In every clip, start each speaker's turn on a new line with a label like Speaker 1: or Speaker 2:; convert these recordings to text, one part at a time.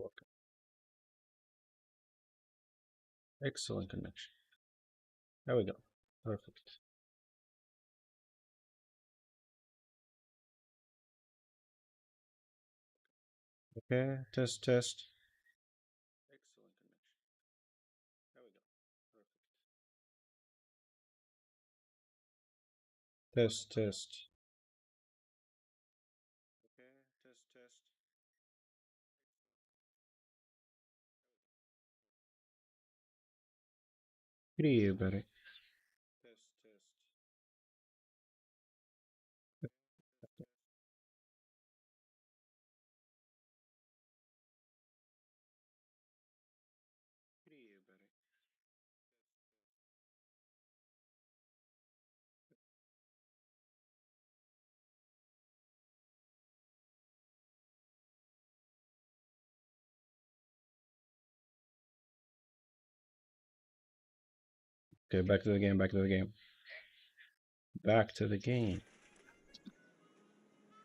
Speaker 1: working. Excellent connection. There we go. Perfect. Okay, test, test. Excellent connection. There we go. Perfect. Test, test. Okay, test, test. Good to you, buddy. Test, test. Good to you, buddy. Okay, back to the game, back to the game. Back to the game.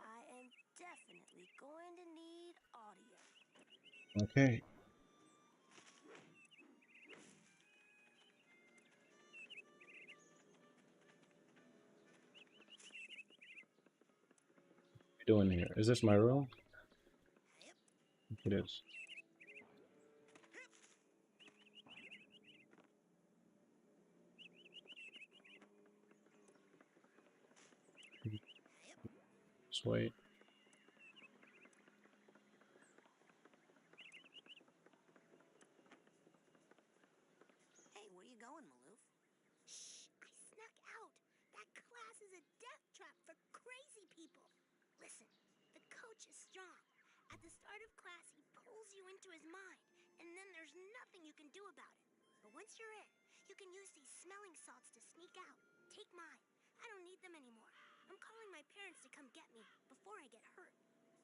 Speaker 2: I am definitely going to need audio.
Speaker 1: Okay. What are you doing here? Is this my room? It is. Just wait.
Speaker 2: Hey, where you going, Maloof? Shh, I snuck out. That class is a death trap for crazy people. Listen, the coach is strong. At the start of class, he pulls you into his mind, and then there's nothing you can do about it. But once you're in, you can use these smelling salts to sneak out. Take mine. I don't need them anymore. I'm calling my parents to come get me before I get hurt.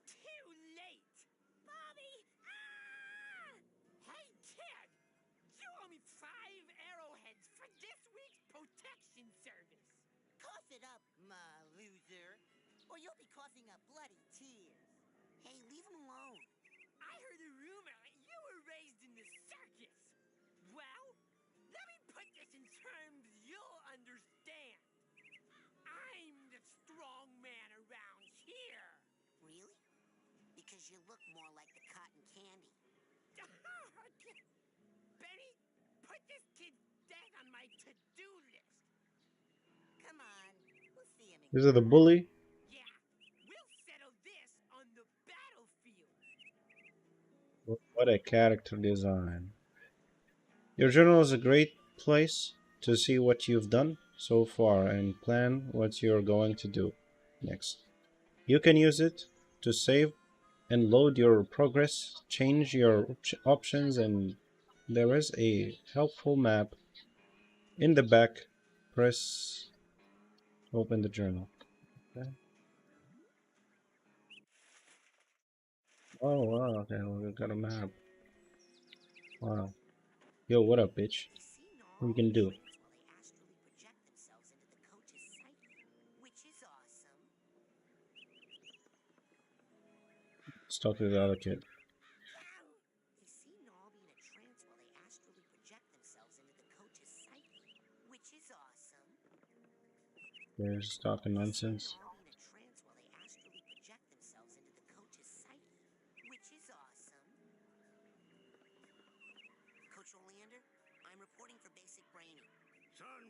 Speaker 2: Too late! Bobby! Ah! Hey, kid! You owe me 5 arrowheads for this week's protection service. Cough it up, my loser, or you'll be coughing up bloody tears. Hey, leave him alone. I heard a rumor you were raised in the circus. Well, let me put this in terms you'll understand. I'm the strong man around here. Really? Because you look more like the cotton candy. Benny, put this kid's death on my to-do list. Come on, we'll see him
Speaker 1: Is it the bully?
Speaker 2: Yeah, we'll settle this on the battlefield.
Speaker 1: What a character design. Your journal is a great place to see what you've done so far and plan what you're going to do next. You can use it to save and load your progress, change your options, and there is a helpful map in the back. Press open the journal. Okay. Oh wow, okay, well, we got a map. Wow. Yo, what up, bitch?
Speaker 2: They see
Speaker 1: What you
Speaker 2: normal
Speaker 1: can do?
Speaker 2: humans while they astrally project themselves into the coach's psyche, which is awesome.
Speaker 1: Let's talk to the other kid.
Speaker 2: They see Nall in a trance while they astrally project themselves into the coach's psyche, which is awesome.
Speaker 1: They're just talking
Speaker 2: They see
Speaker 1: nonsense.
Speaker 2: Nall in a trance while they astrally project themselves into the coach's psyche, which is awesome. Coach Oleander, I'm reporting for basic braining.
Speaker 3: Son,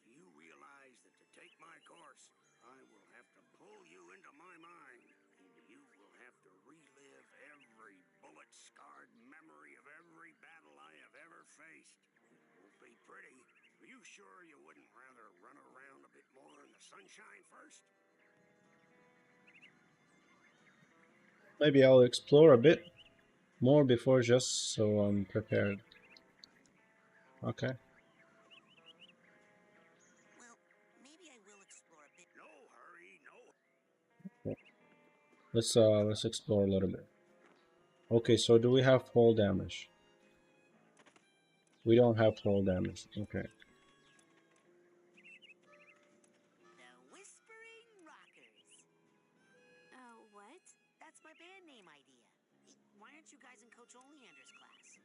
Speaker 3: do you realize that to take my course, I will have to pull you into my mind, and you will have to relive every bullet-scarred memory of every battle I have ever faced. It won't be pretty. Are you sure you wouldn't rather run around a bit more in the sunshine first?
Speaker 1: Maybe I'll explore a bit more before just so I'm prepared. Okay.
Speaker 2: Well, maybe I will explore a bit.
Speaker 3: No hurry, no.
Speaker 1: Let's explore a little bit. Okay, so do we have fall damage? We don't have fall damage. Okay.
Speaker 2: The Whispering Rockers. Oh, what? That's my band name idea. Why aren't you guys in Coach Oleander's class?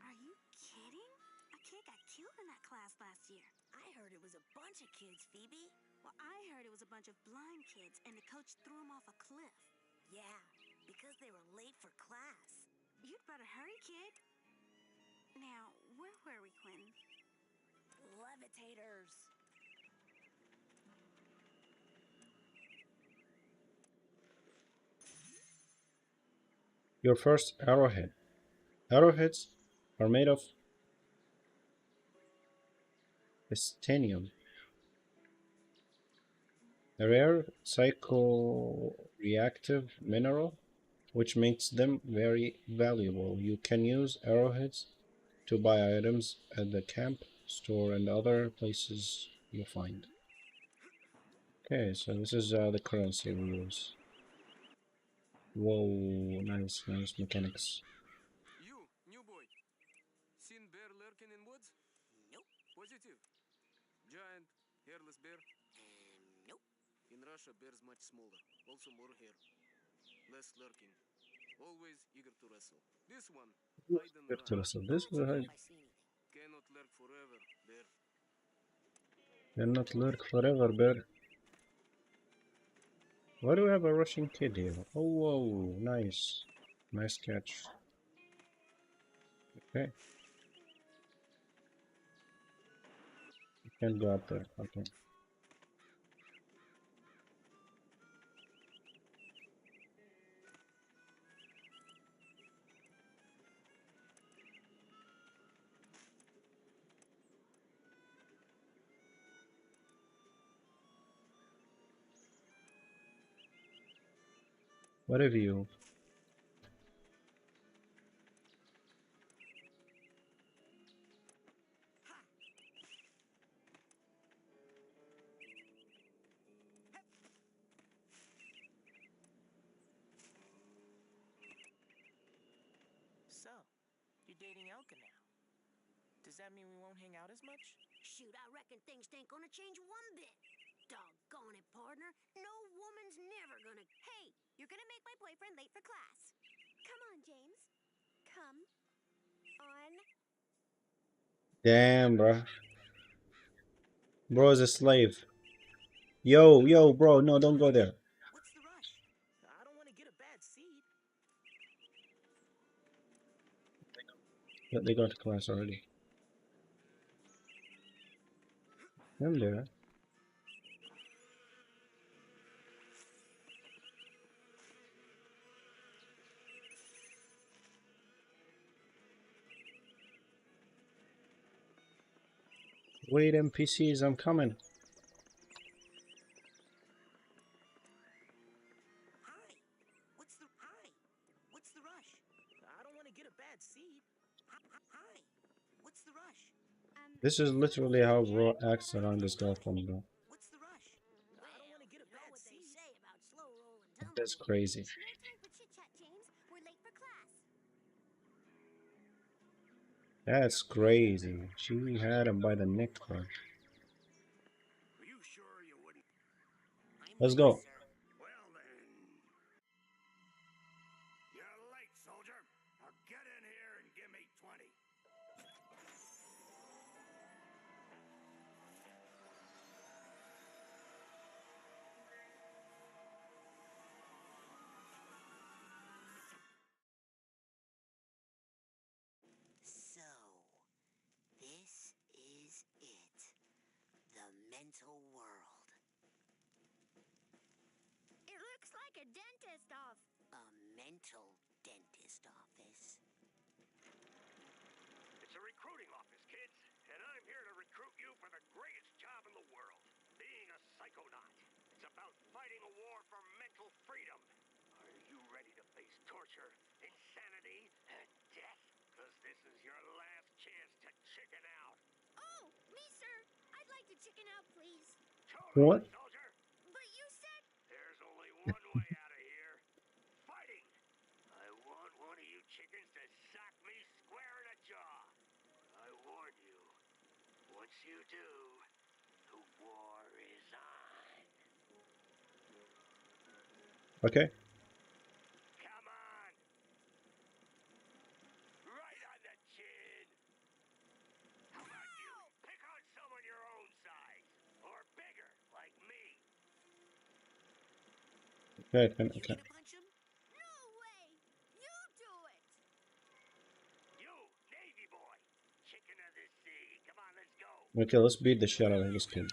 Speaker 4: Are you kidding? A kid got killed in that class last year.
Speaker 2: I heard it was a bunch of kids, Phoebe.
Speaker 4: Well, I heard it was a bunch of blind kids and the coach threw them off a cliff.
Speaker 2: Yeah, because they were late for class.
Speaker 4: You'd better hurry, kid. Now, where were we, Quinn?
Speaker 2: Levitators.
Speaker 1: Your first arrowhead. Arrowheads are made of titanium, a rare psychoreactive mineral, which makes them very valuable. You can use arrowheads to buy items at the camp store and other places you find. Okay, so this is the currency we use. Whoa, nice, nice mechanics.
Speaker 5: You, new boy. Seen bear lurking in woods?
Speaker 2: Nope.
Speaker 5: Positive. Giant, hairless bear.
Speaker 2: Nope.
Speaker 5: In Russia, bears much smaller. Also more hair. Less lurking. Always eager to wrestle. This one, hide and run.
Speaker 1: So this is
Speaker 2: I'll
Speaker 1: how
Speaker 2: let you know
Speaker 1: you
Speaker 2: if I see anything.
Speaker 5: Cannot lurk forever, bear.
Speaker 1: cannot lurk forever, bear. Why do we have a Russian kid here? Oh, whoa, nice. Nice catch. Okay. You can't go up there. Okay. What have you?
Speaker 6: So, you're dating Elka now. Does that mean we won't hang out as much?
Speaker 2: Shoot, I reckon things ain't gonna change one bit. Doggone it, partner. No woman's never gonna...
Speaker 4: Hey, you're gonna make my boyfriend late for class. Come on, James. Come on.
Speaker 1: Damn, bro. Bro's a slave. Yo, bro. No, don't go there.
Speaker 6: What's the rush? I don't want to get a bad seed.
Speaker 1: They got to class already. I'm there. Wait, NPCs, I'm coming.
Speaker 6: Hi. What's the rush? I don't want to get a bad seed. Hi. What's the rush?
Speaker 1: This is literally how Bro acts around his girlfriend, bro.
Speaker 6: What's the rush? I don't want to get a
Speaker 2: You know
Speaker 6: bad
Speaker 2: what they
Speaker 6: seed.
Speaker 2: say about slow rolling
Speaker 1: That's
Speaker 2: tumbleweeds.
Speaker 1: crazy.
Speaker 4: No time for chit chat, James. We're late for class.
Speaker 1: That's crazy. She had him by the neck, bro.
Speaker 3: Are you sure you wouldn't?
Speaker 2: I'm
Speaker 1: Let's
Speaker 2: ready,
Speaker 1: go.
Speaker 2: sir.
Speaker 3: Well then. You're late, soldier. Now get in here and give me 20.
Speaker 2: So, this is it. The mental world.
Speaker 4: It looks like a dentist office.
Speaker 2: A mental dentist office.
Speaker 3: It's a recruiting office, kids, and I'm here to recruit you for the greatest job in the world, being a psychonaut. It's about fighting a war for mental freedom. Are you ready to face torture, insanity, and death? Because this is your last chance to chicken out.
Speaker 4: Oh, me, sir. I'd like to chicken out, please.
Speaker 1: What?
Speaker 3: Totally, soldier.
Speaker 4: But you said...
Speaker 3: There's only one way out of here. Fighting. I want one of you chickens to sock me square in the jaw. I warn you. Once you do, the war is on.
Speaker 1: Okay.
Speaker 3: Come on.
Speaker 1: Okay,
Speaker 3: You
Speaker 1: okay.
Speaker 3: gonna punch him?
Speaker 2: No way! You do it!
Speaker 3: You, Navy boy, chicken of the sea. Come on, let's go.
Speaker 1: Okay, let's beat the shit out of this kid.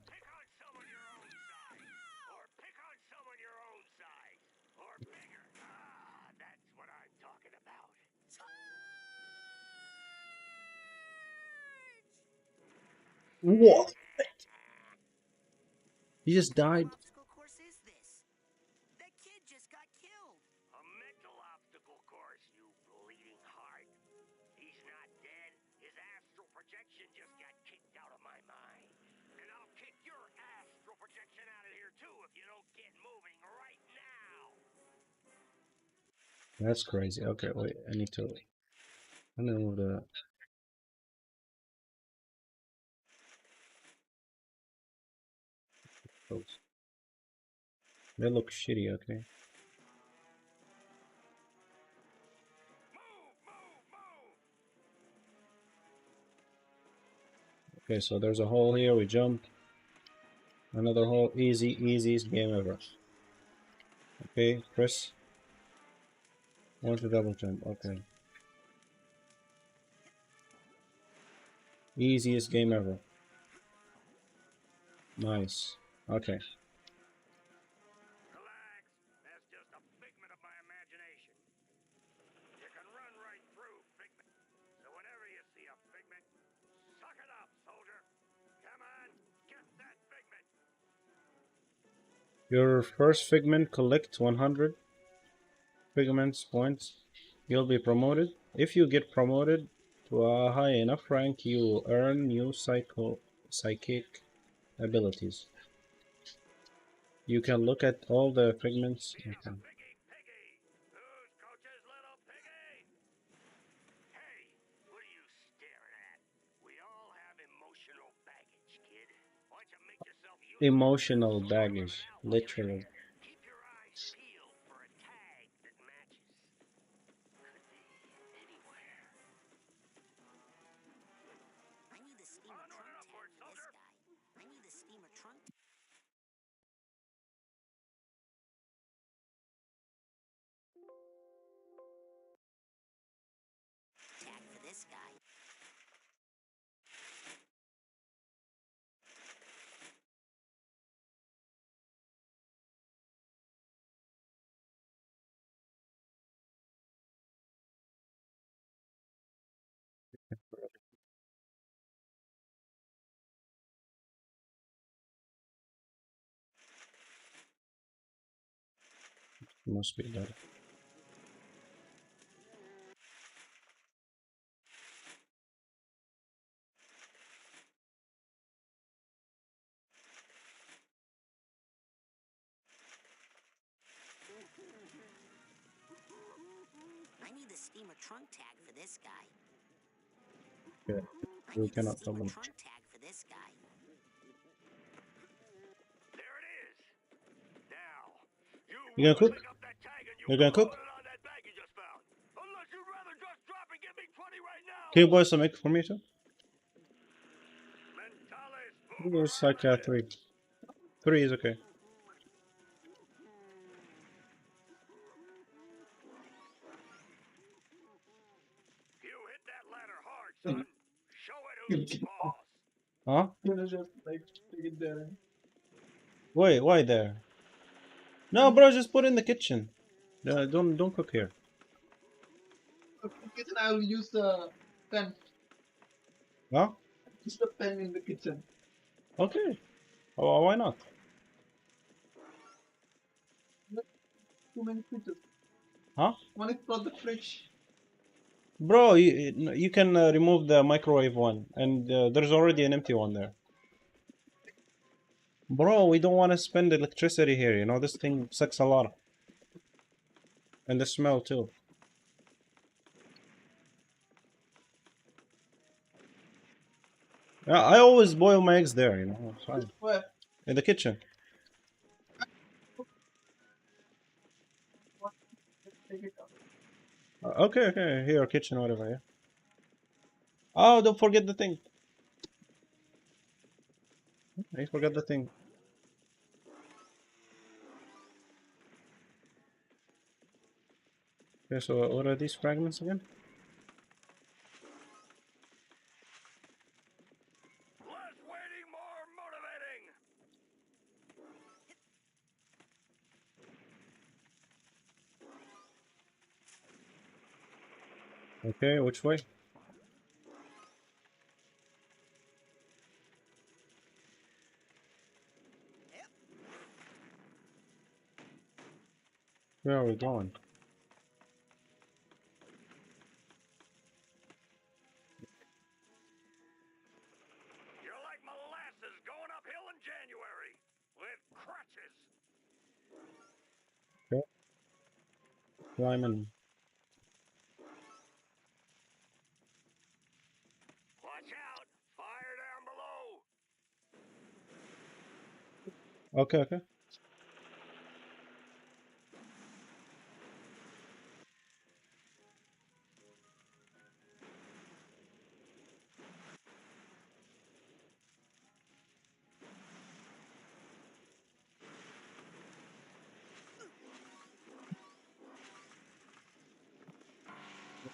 Speaker 3: Pick on someone your own size, or pick on someone your own size, or bigger. Ah, that's what I'm talking about.
Speaker 1: What? He just
Speaker 3: What kind
Speaker 1: died.
Speaker 3: of obstacle course is this? That kid just got killed. A mental obstacle course, you bleeding heart. He's not dead. His astral projection just got kicked out of my mind. And I'll kick your astral projection out of here too if you don't get moving right now.
Speaker 1: That's crazy. Okay, wait. I need to. I know the. Those. They look shitty. Okay.
Speaker 3: Move, move, move!
Speaker 1: Okay, so there's a hole here. We jump. Another hole. Easy, easiest game ever. Okay, press. Want to double jump. Okay. Easiest game ever. Nice. Okay.
Speaker 3: Relax. That's just a figment of my imagination. You can run right through figment. So whenever you see a figment, suck it up, soldier. Come on, get that figment.
Speaker 1: Your first figment collect 100 figments points. You'll be promoted. If you get promoted to a high enough rank, you will earn new psychic abilities. You can look at all the figments.
Speaker 3: He's a
Speaker 1: Okay.
Speaker 3: piggy piggy. Who's Coach's little piggy? Hey, what are you staring at? We all have emotional baggage, kid. Why don't you make yourself useful?
Speaker 1: Emotional
Speaker 3: So start living
Speaker 1: baggage,
Speaker 3: out while you're
Speaker 1: literally.
Speaker 3: here. Keep your eyes peeled for a tag that matches. Could be anywhere.
Speaker 2: I need the steamer
Speaker 3: Onward
Speaker 2: trunk
Speaker 3: and
Speaker 2: tag
Speaker 3: upward,
Speaker 2: for this
Speaker 3: soldier.
Speaker 2: guy. I need the steamer trunk tag for this guy.
Speaker 1: Must be that.
Speaker 2: I need the steamer trunk tag for this guy.
Speaker 1: Yeah.
Speaker 2: I
Speaker 1: We
Speaker 2: need the
Speaker 1: cannot
Speaker 2: steamer
Speaker 1: summon.
Speaker 2: trunk tag for this guy.
Speaker 3: There it is. Now, you
Speaker 1: You
Speaker 3: run
Speaker 1: gonna
Speaker 3: and
Speaker 1: cook?
Speaker 3: pick up that tag and you
Speaker 1: You gonna
Speaker 3: blow
Speaker 1: cook?
Speaker 3: it on that bag you just found. Unless you'd rather just drop and give me 20 right now.
Speaker 1: Can you boil some egg for me too?
Speaker 3: Mentales,
Speaker 1: It's like 3. 3 is okay.
Speaker 3: You hit that ladder hard, son. Show it who's boss.
Speaker 1: Huh? Wait, why there? No, bro, just put it in the kitchen. Don't cook here.
Speaker 7: Kitchen, I will use the pen.
Speaker 1: Huh?
Speaker 7: Use the pen in the kitchen.
Speaker 1: Okay. Oh, why not?
Speaker 7: Too many pictures.
Speaker 1: Huh?
Speaker 7: One is for the fridge.
Speaker 1: Bro, you can remove the microwave one, and there's already an empty one there. Bro, we don't want to spend electricity here. You know, this thing sucks a lot, and the smell too. I always boil my eggs there. You know, it's fine.
Speaker 7: Where?
Speaker 1: In the kitchen.
Speaker 7: Take it out.
Speaker 1: Okay, okay. Here, kitchen, whatever. Yeah. Oh, don't forget the thing. I forgot the thing. Okay, so what are these fragments again?
Speaker 3: Less waiting, more motivating.
Speaker 1: Okay, which way? Where are we going?
Speaker 3: You're like molasses going uphill in January with crutches.
Speaker 1: Okay, climbing.
Speaker 3: Watch out! Fire down below!
Speaker 1: Okay, okay.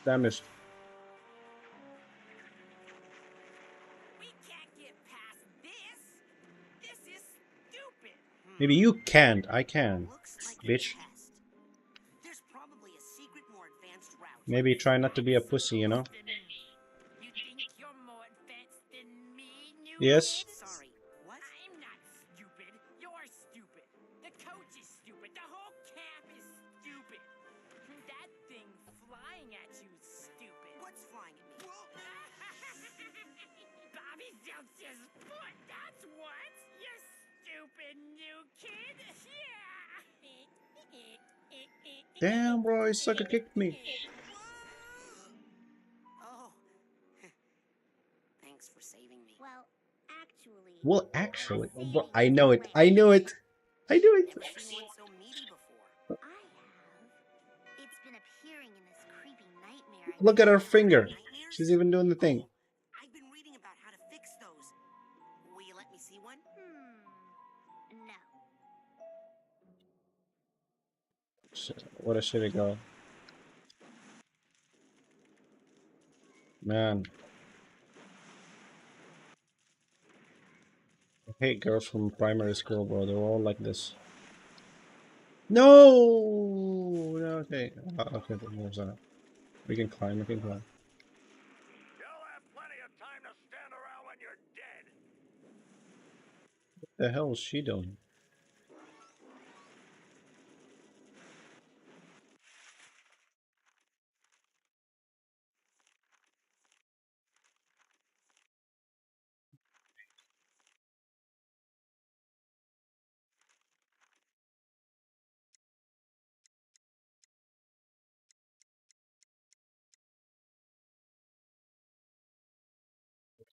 Speaker 1: Damaged.
Speaker 2: We can't get past this. This is stupid.
Speaker 1: Maybe you can't. I can.
Speaker 2: Looks like a
Speaker 1: Bitch.
Speaker 2: test. There's probably a secret, more advanced route.
Speaker 1: Maybe try not to be a pussy, you know?
Speaker 2: You think you're more advanced than me, new
Speaker 1: Yes.
Speaker 2: kid? Sorry, what? I'm not stupid. You're stupid. The coach is stupid. The whole camp is stupid. That thing flying at you is stupid. What's flying at me? Bobby Zeltz's foot, that's what! You stupid new kid! Yeah!
Speaker 1: Damn, bro, he sucker kicked me.
Speaker 2: Oh. Thanks for saving me.
Speaker 4: Well, actually,
Speaker 1: Well, actually,
Speaker 4: I'm
Speaker 1: bro,
Speaker 4: saving
Speaker 1: I
Speaker 4: you
Speaker 1: know it.
Speaker 4: right
Speaker 1: I knew it. I knew it.
Speaker 2: Never seen one so meaty before.
Speaker 4: I have. It's been appearing in this creepy nightmare.
Speaker 1: Look at her finger.
Speaker 2: Nightmares?
Speaker 1: She's even doing the thing.
Speaker 2: I've been reading about how to fix those. Will you let me see one?
Speaker 4: No.
Speaker 1: What a shitty girl. Man. I hate girls from primary school, bro. They're all like this. No! No, okay. Okay, there's that. We can climb, we can climb.
Speaker 3: You'll have plenty of time to stand around when you're dead.
Speaker 1: What the hell is she doing?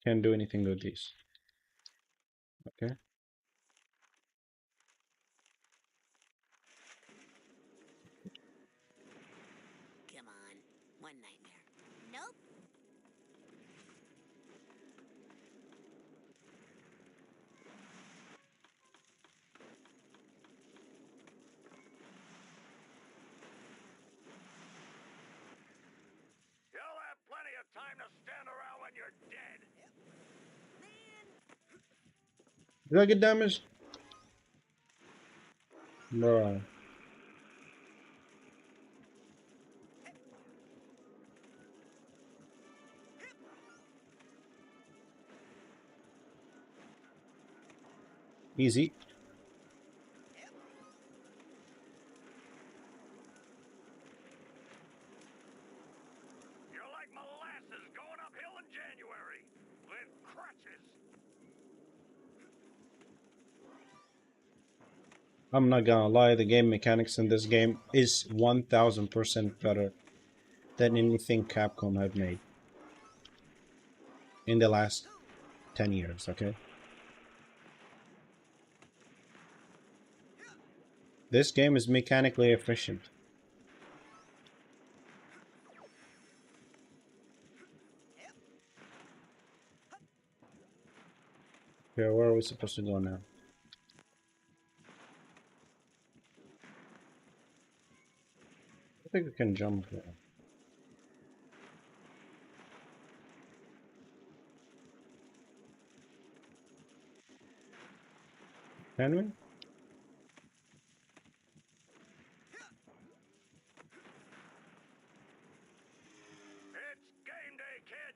Speaker 1: Can't do anything with these. Okay.
Speaker 2: Come on. One nightmare.
Speaker 4: Nope.
Speaker 3: You'll have plenty of time to stand around when you're dead.
Speaker 1: Did I get damaged? Bro. Easy.
Speaker 3: You're like molasses going uphill in January with crutches.
Speaker 1: I'm not gonna lie, the game mechanics in this game is 1000% better than anything Capcom have made in the last 10 years, okay? This game is mechanically efficient. Okay, where are we supposed to go now? think we can jump there. Can we?
Speaker 3: It's game day, kid.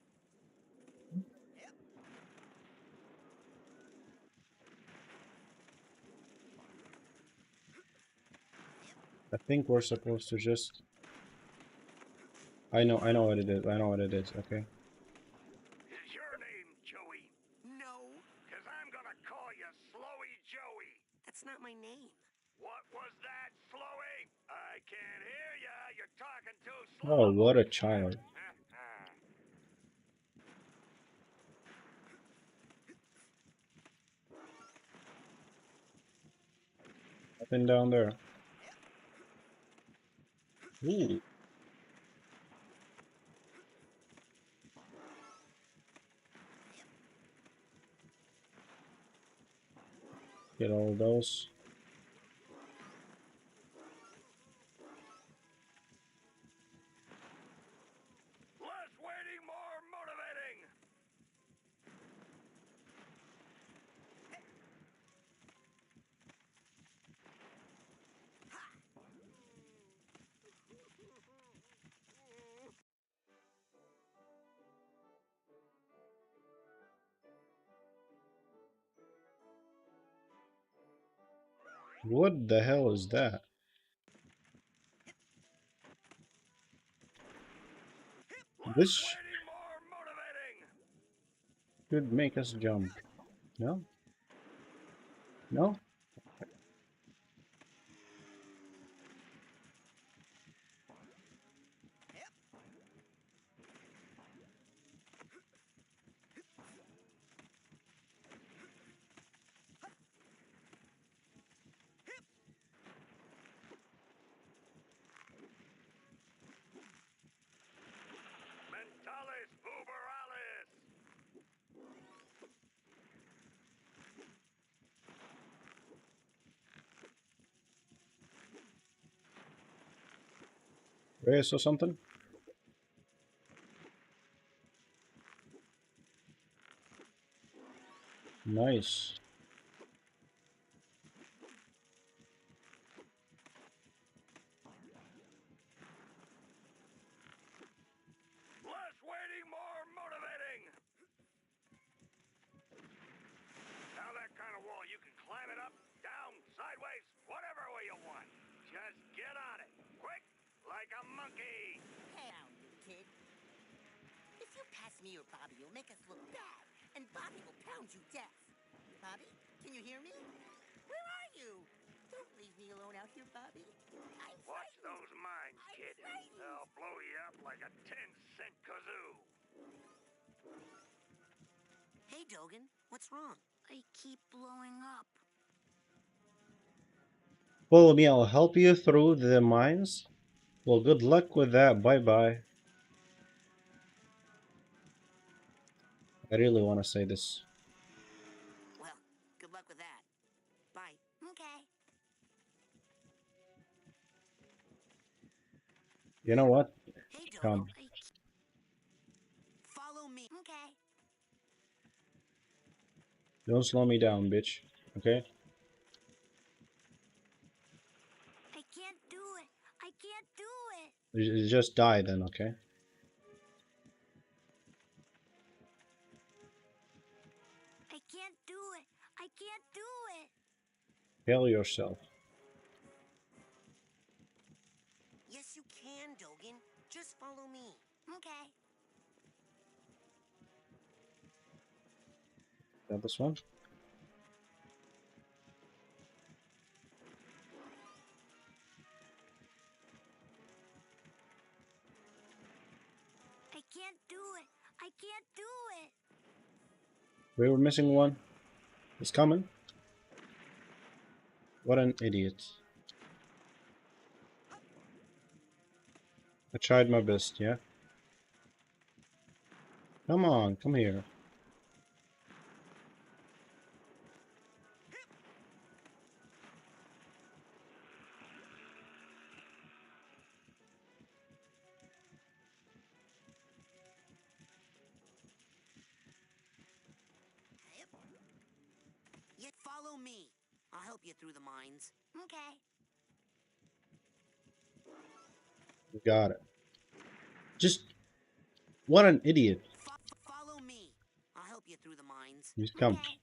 Speaker 1: I think we're supposed to just... I know what it is. I know what it is, okay?
Speaker 3: Is your name Joey?
Speaker 2: No,
Speaker 3: Cause I'm gonna call you Slowy Joey.
Speaker 2: that's not my name.
Speaker 3: What was that, Slowy? I can't hear ya. You're talking too
Speaker 1: Oh,
Speaker 3: slow.
Speaker 1: what a child. Nothing down there. Ooh. Get all those.
Speaker 3: Less waiting, more motivating.
Speaker 1: What the hell is that?
Speaker 3: Less
Speaker 1: This
Speaker 3: waiting, more motivating.
Speaker 1: should make us jump. No? No?
Speaker 3: Mentalis uberalis.
Speaker 1: Wait, saw something? Nice.
Speaker 3: Less waiting, more motivating. Now that kind of wall, you can climb it up, down, sideways, whatever way you want. Just get on it, quick, like a monkey.
Speaker 2: Hey, out, you kid. If you pass me or Bobby, you'll make us look bad, and Bobby will pound you deaf. Bobby, can you hear me? Where are you? Don't leave me alone out here, Bobby. I'm
Speaker 3: Watch
Speaker 2: frightened.
Speaker 3: those mines,
Speaker 2: I'm
Speaker 3: kid.
Speaker 2: frightened.
Speaker 3: They'll blow you up like a 10-cent kazoo.
Speaker 2: Hey, Dogan, what's wrong? I keep blowing up.
Speaker 1: Follow me, I'll help you through the mines. Well, good luck with that. Bye-bye. I really want to say this.
Speaker 2: Well, good luck with that. Bye. Okay.
Speaker 1: You know what?
Speaker 2: Hey, Dogan.
Speaker 1: Come.
Speaker 2: Follow me. Okay.
Speaker 1: Don't slow me down, bitch. Okay?
Speaker 2: I can't do it. I can't do it.
Speaker 1: You just die then, okay?
Speaker 2: I can't do it. I can't do it.
Speaker 1: Kill yourself.
Speaker 2: Yes, you can, Dogan. Just follow me. Okay.
Speaker 1: Is that this one?
Speaker 2: I can't do it. I can't do it.
Speaker 1: We were missing one. It's coming. What an idiot. I tried my best, yeah? Come on, come here.
Speaker 2: help you through the mines. Okay.
Speaker 1: Got it. Just what an idiot.
Speaker 2: Follow me. I'll help you through the mines.
Speaker 1: Just come.
Speaker 2: Okay.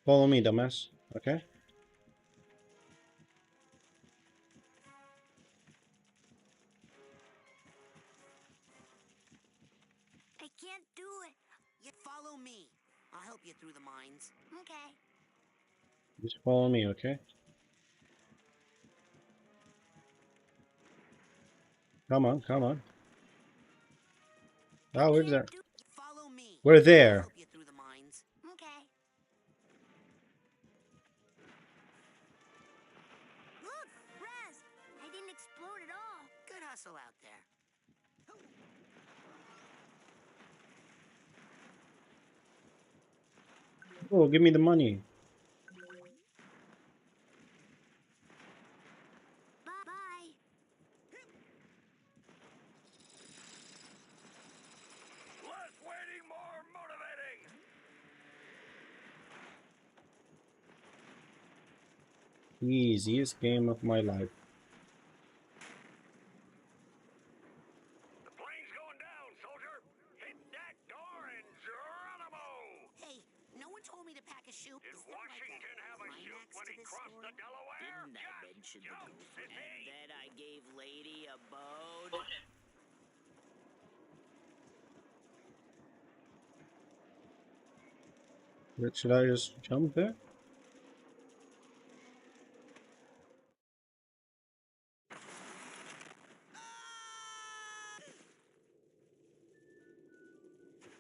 Speaker 1: Follow me, dumbass. Okay?
Speaker 2: I can't do it. You follow me. I'll help you through the mines. Okay.
Speaker 1: Just follow me, okay? Come on, come on. Oh, we're there.
Speaker 2: Follow me.
Speaker 1: We're
Speaker 2: I'll
Speaker 1: there.
Speaker 2: help you through the mines. Okay. Look, Raz! I didn't explode at all. Good hustle out there.
Speaker 1: Oh, give me the money.
Speaker 2: Bye.
Speaker 3: Less waiting, more motivating!
Speaker 1: Easiest game of my life.
Speaker 3: The plane's going down, soldier! Hit that door and Geronimo!
Speaker 2: Hey, no one told me to pack a chute.
Speaker 3: Did
Speaker 2: Is there like
Speaker 3: Washington have a chute
Speaker 2: climax
Speaker 3: when
Speaker 2: to
Speaker 3: he
Speaker 2: this
Speaker 3: crossed
Speaker 2: story?
Speaker 3: the Delaware?
Speaker 6: Didn't I
Speaker 3: Yes!
Speaker 6: mention the
Speaker 3: Jump,
Speaker 6: goof?
Speaker 3: sissy!
Speaker 6: And then I gave Lady a bone?
Speaker 1: Should I just jump there?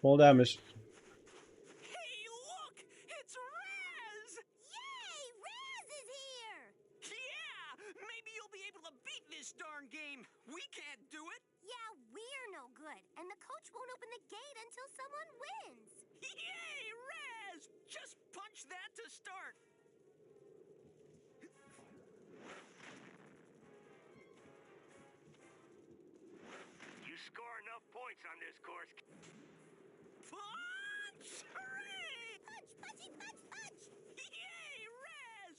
Speaker 1: Full damage.
Speaker 6: Hey, look! It's Raz!
Speaker 2: Yay! Raz is here!
Speaker 6: Yeah! Maybe you'll be able to beat this darn game. We can't do it.
Speaker 4: Yeah, we're no good, and the coach won't open the gate until someone wins.
Speaker 6: Yay, Raz! Just punch that to start.
Speaker 3: You score enough points on this course.
Speaker 6: Punch! Hooray!
Speaker 4: Punch, punchy, punch, punch!
Speaker 6: Yay, Raz!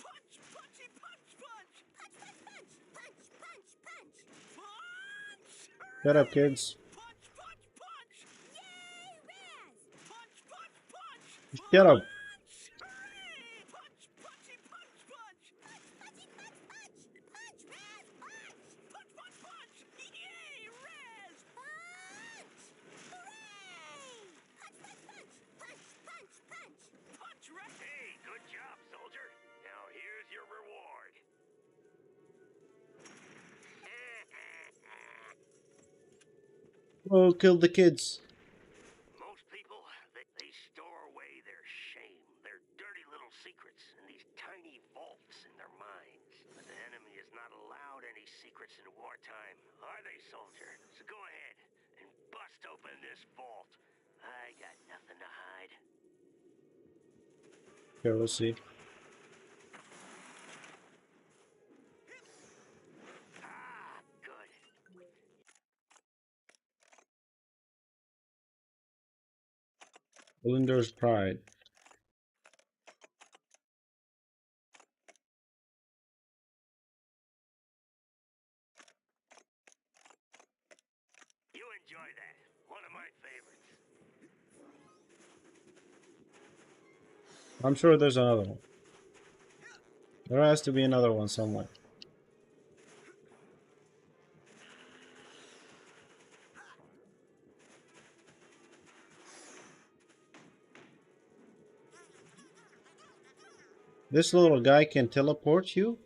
Speaker 6: Punch, punchy, punch, punch!
Speaker 4: Punch, punch, punch! Punch, punch, punch!
Speaker 6: Punch!
Speaker 1: Shut up,
Speaker 6: Hooray!
Speaker 1: kids.
Speaker 6: Punch, punch, punch!
Speaker 4: Yay, Raz!
Speaker 6: Punch, punch, punch!
Speaker 1: Shut up.
Speaker 6: Punch! Hooray! Punch, punchy, punch, punch!
Speaker 4: Punch, punchy, punch, punch! Punch, Raz, punch!
Speaker 6: Punch, punch, punch! Yay, Raz!
Speaker 4: Punch! Hooray! Punch, punch, punch! Punch, punch, punch!
Speaker 6: Punch, right?
Speaker 3: Hey, good job, soldier. Now here's your reward.
Speaker 1: Oh, kill the kids.
Speaker 3: Most people, they store away their shame, their dirty little secrets in these tiny vaults in their minds. But the enemy is not allowed any secrets in wartime, are they, soldier? So go ahead and bust open this vault. I got nothing to hide.
Speaker 1: Here, we'll see.
Speaker 3: Ah, good.
Speaker 1: Belinda's pride.
Speaker 3: You enjoy that. One of my favorites.
Speaker 1: I'm sure there's another one. There has to be another one somewhere. This little guy can teleport you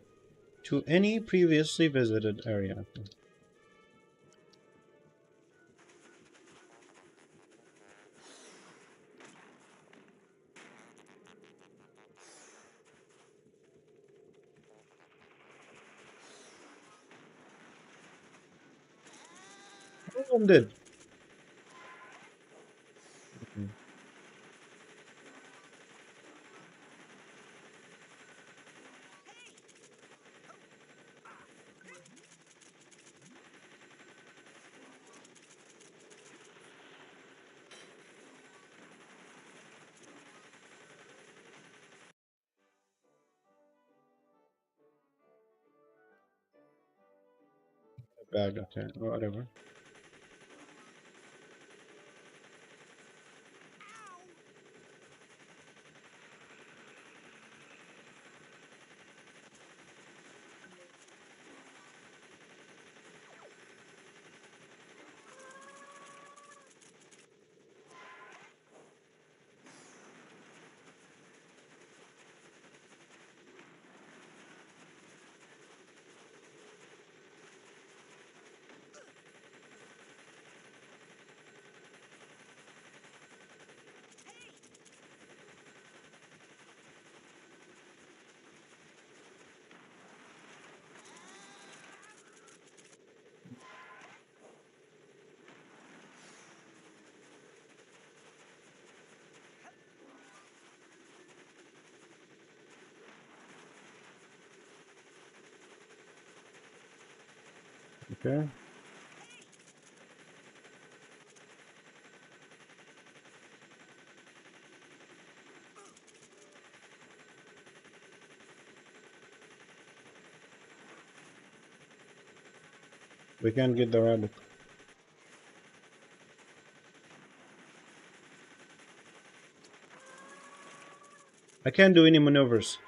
Speaker 1: to any previously visited area. All of them did. Bag, okay, whatever. Okay. We can't get the rabbit. I can't do any maneuvers.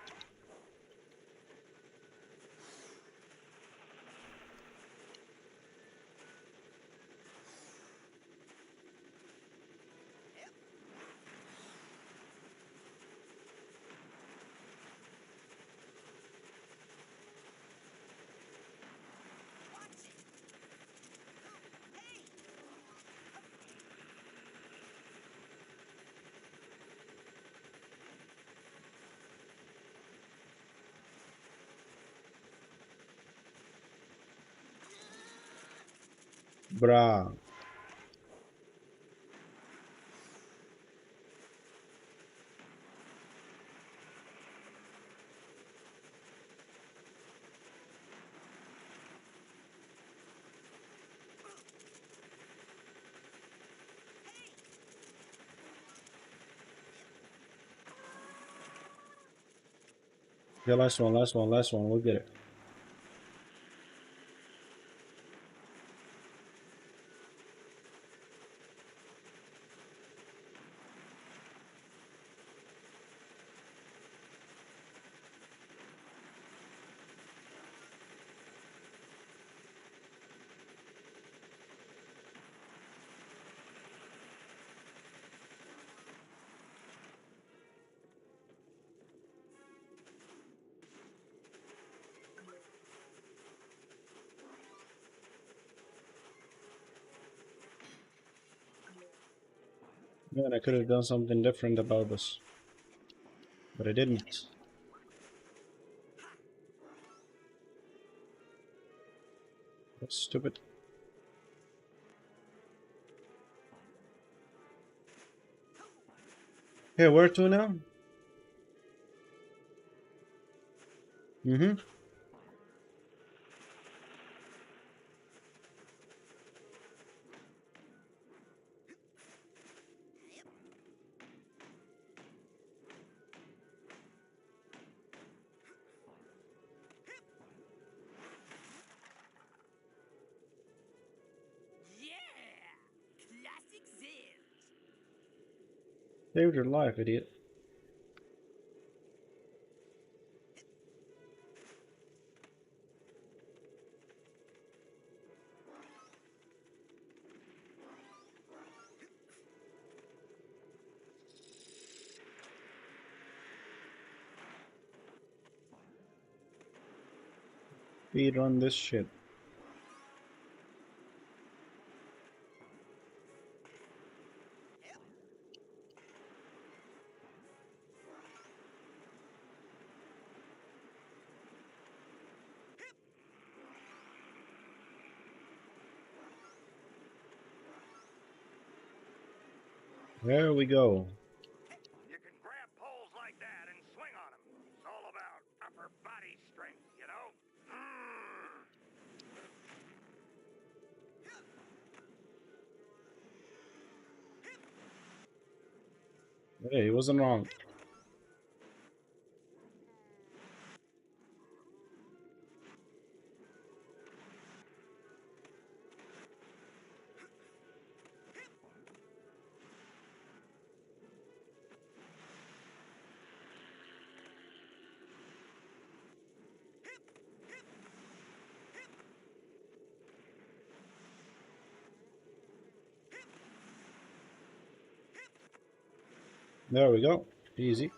Speaker 1: Bruh. Okay, last one, last one, last one. We'll get it. Man, I could have done something different about this, but I didn't. That's stupid. Hey, where to now? Mm-hmm.
Speaker 2: Yeah! Classic Ziv!
Speaker 1: Saved your life, idiot. Speed run this shit. There we go.
Speaker 3: You can grab poles like that and swing on them. It's all about upper body strength, you know?
Speaker 1: Hey, he wasn't wrong. There we go. Easy.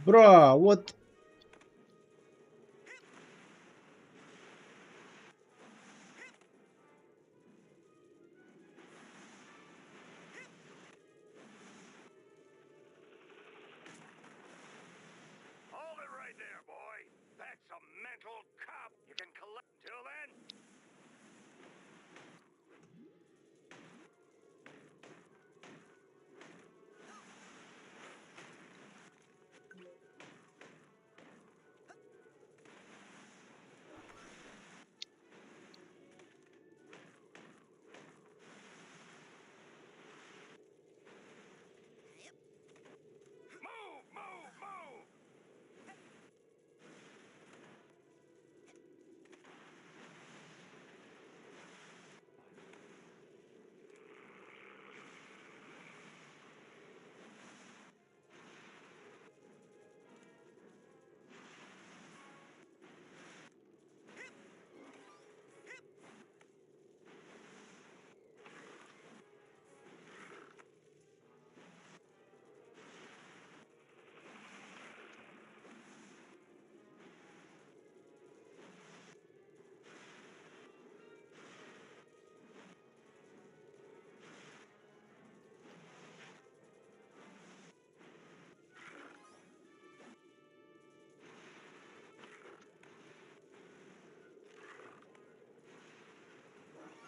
Speaker 1: Bruh, what?
Speaker 3: Hold it right there, boy. That's a mental cop. You can collect. Till then. Move, move, move.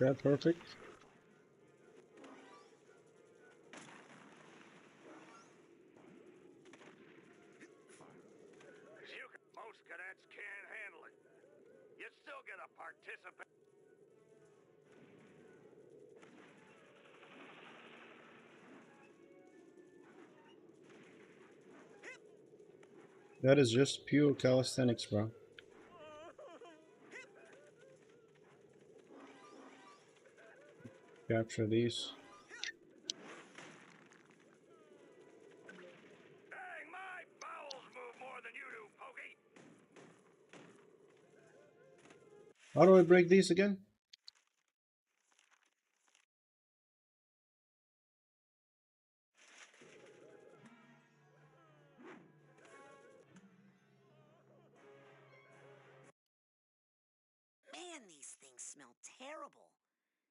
Speaker 1: Yeah, perfect.
Speaker 3: Most cadets can't handle it. You still get a participant.
Speaker 1: That is just pure calisthenics, bro. Capture these.
Speaker 3: Dang, my bowels move more than you do, Pokey.
Speaker 1: How do I break these again?
Speaker 2: Man, these things smell terrible.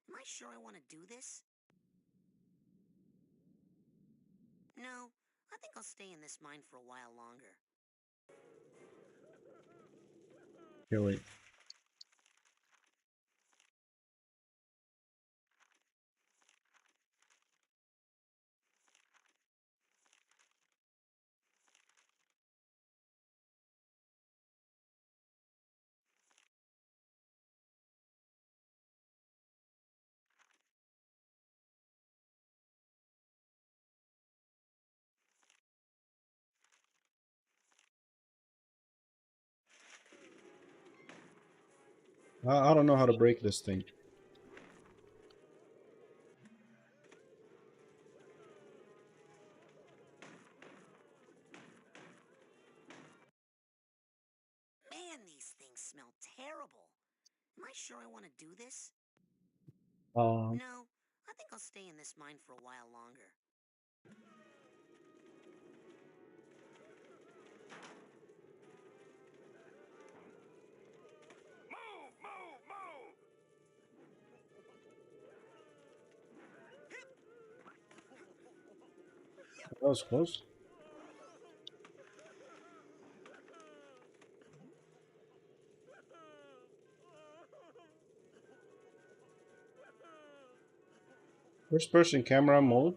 Speaker 2: Am I sure I want to do this? No, I think I'll stay in this mine for a while longer.
Speaker 1: Okay, wait. I don't know how to break this thing.
Speaker 2: Man, these things smell terrible. Am I sure I want to do this?
Speaker 1: Um,
Speaker 2: No, I think I'll stay in this mine for a while longer.
Speaker 3: Move, move, move.
Speaker 1: that was close. First person camera mode.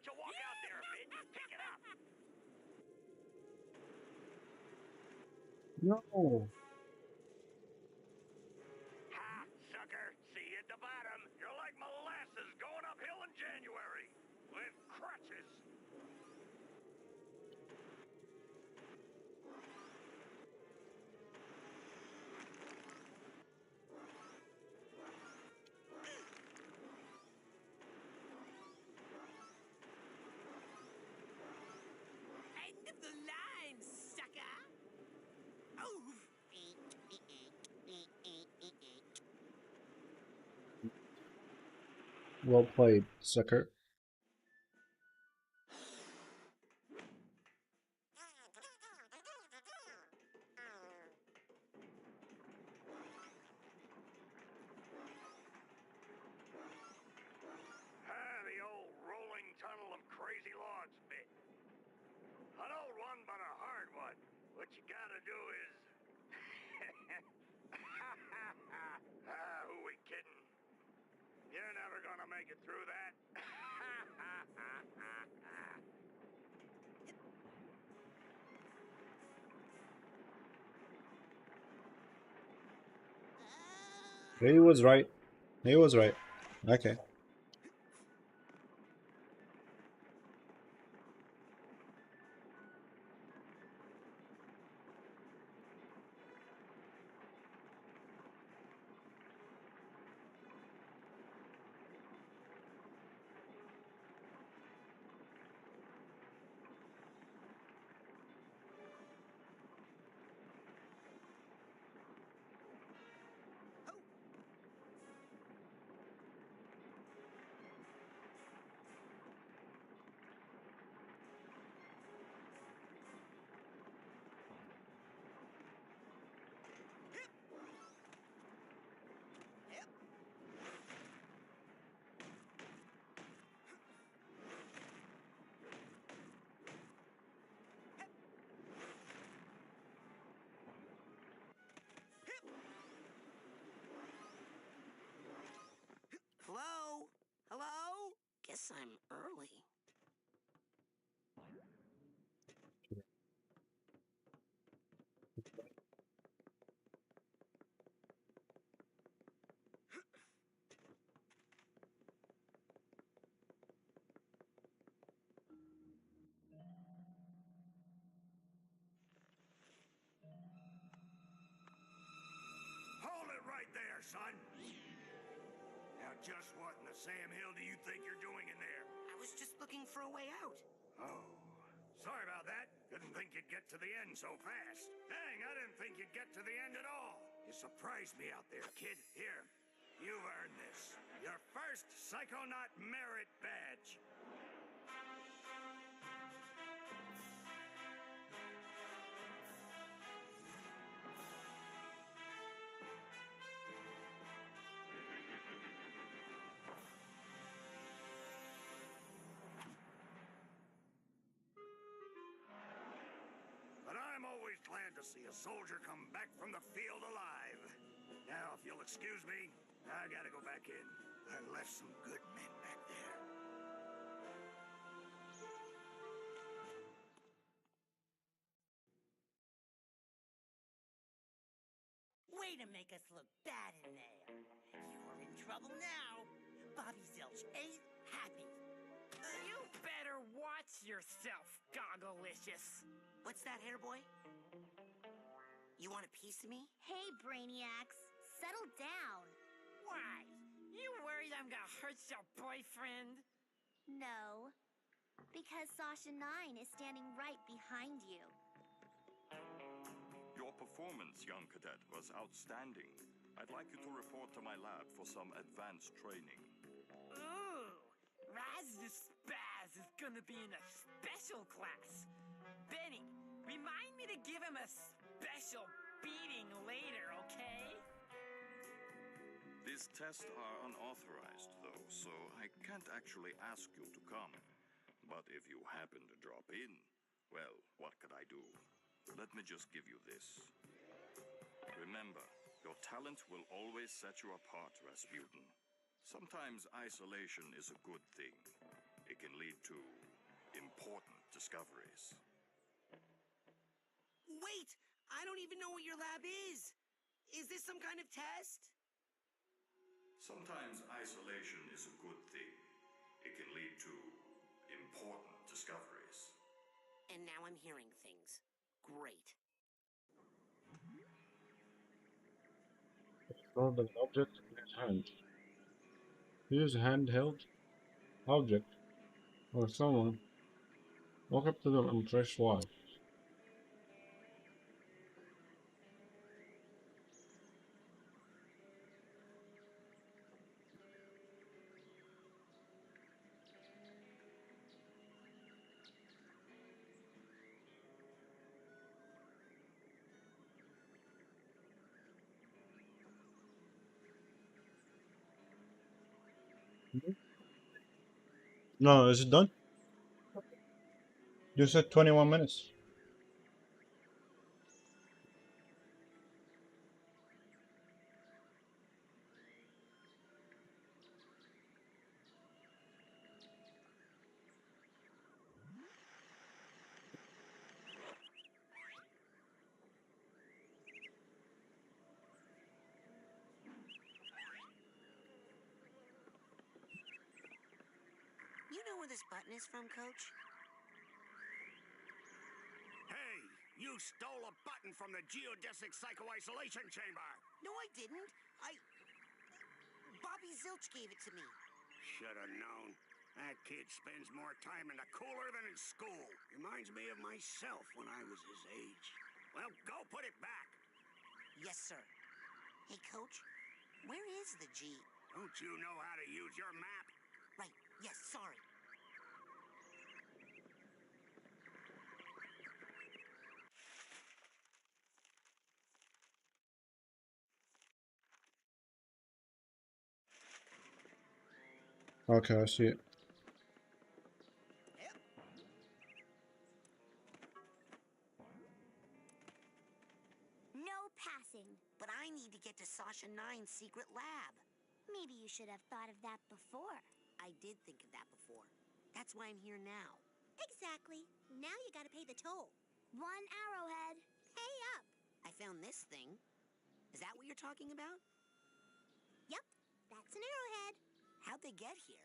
Speaker 3: don't you walk out there a bit and pick it up?
Speaker 1: No.
Speaker 3: Ha, sucker. See you at the bottom. You're like molasses going uphill in January. With crutches.
Speaker 2: End of the line, sucker! Oh!
Speaker 1: Well played, sucker.
Speaker 3: The old rolling tunnel of crazy logs bit. An old one, but a hard one. What you gotta do is... who we kidding? You're never gonna make it through that.
Speaker 1: He was right. He was right. Okay.
Speaker 2: Hello? Hello? Guess I'm early.
Speaker 3: Hold it right there, son. Now, just what in the Sam Hill do you think you're doing in there?
Speaker 2: I was just looking for a way out.
Speaker 3: Oh, sorry about that. Didn't think you'd get to the end so fast. Dang, I didn't think you'd get to the end at all. You surprised me out there, kid. Here, you've earned this. Your first Psychonaut Merit Badge. But I'm always glad to see a soldier come back from the field alive. Now, if you'll excuse me, I gotta go back in. I left some good men back there.
Speaker 2: Way to make us look bad in there. You're in trouble now. Bobby Zilch ain't happy.
Speaker 6: You better watch yourself, Gogglelicious.
Speaker 2: What's that, hair boy? You want a piece of me?
Speaker 4: Hey, Brainiacs, settle down.
Speaker 6: Why? You worried I'm gonna hurt your boyfriend?
Speaker 4: No, because Sasha 9 is standing right behind you.
Speaker 8: Your performance, young cadet, was outstanding. I'd like you to report to my lab for some advanced training.
Speaker 6: Ooh, Raz the Spaz is gonna be in a special class. Benny, remind me to give him a special beating later, okay?
Speaker 8: These tests are unauthorized, though, so I can't actually ask you to come. But if you happen to drop in, well, what could I do? Let me just give you this. Remember, your talent will always set you apart, Rasputin. Sometimes isolation is a good thing. It can lead to important discoveries.
Speaker 3: Wait! I don't even know what your lab is! Is this some kind of test?
Speaker 8: Sometimes isolation is a good thing. It can lead to important discoveries.
Speaker 3: And now I'm hearing things. Great.
Speaker 1: Hold an object in his hand. Use a handheld object or someone. Walk up to them and press Y. No, is it done? You said 21 minutes.
Speaker 3: You know where this button is from, Coach?
Speaker 9: Hey, you stole a button from the geodesic psycho-isolation chamber.
Speaker 3: No, I didn't. Bobby Zilch gave it to me.
Speaker 9: Should have known. That kid spends more time in the cooler than in school. Reminds me of myself when I was his age. Well, go put it back.
Speaker 3: Yes, sir. Hey, Coach, where is the G?
Speaker 9: Don't you know how to use your map?
Speaker 3: Right, yes, sorry.
Speaker 1: Okay, I see it.
Speaker 4: No passing.
Speaker 3: But I need to get to Sasha 9's secret lab.
Speaker 4: Maybe you should have thought of that before.
Speaker 3: I did think of that before. That's why I'm here now.
Speaker 2: Exactly. Now you gotta pay the toll.
Speaker 4: 1 arrowhead.
Speaker 2: Pay up.
Speaker 3: I found this thing. Is that what you're talking about?
Speaker 2: Yep, that's an arrowhead.
Speaker 3: How'd they get here?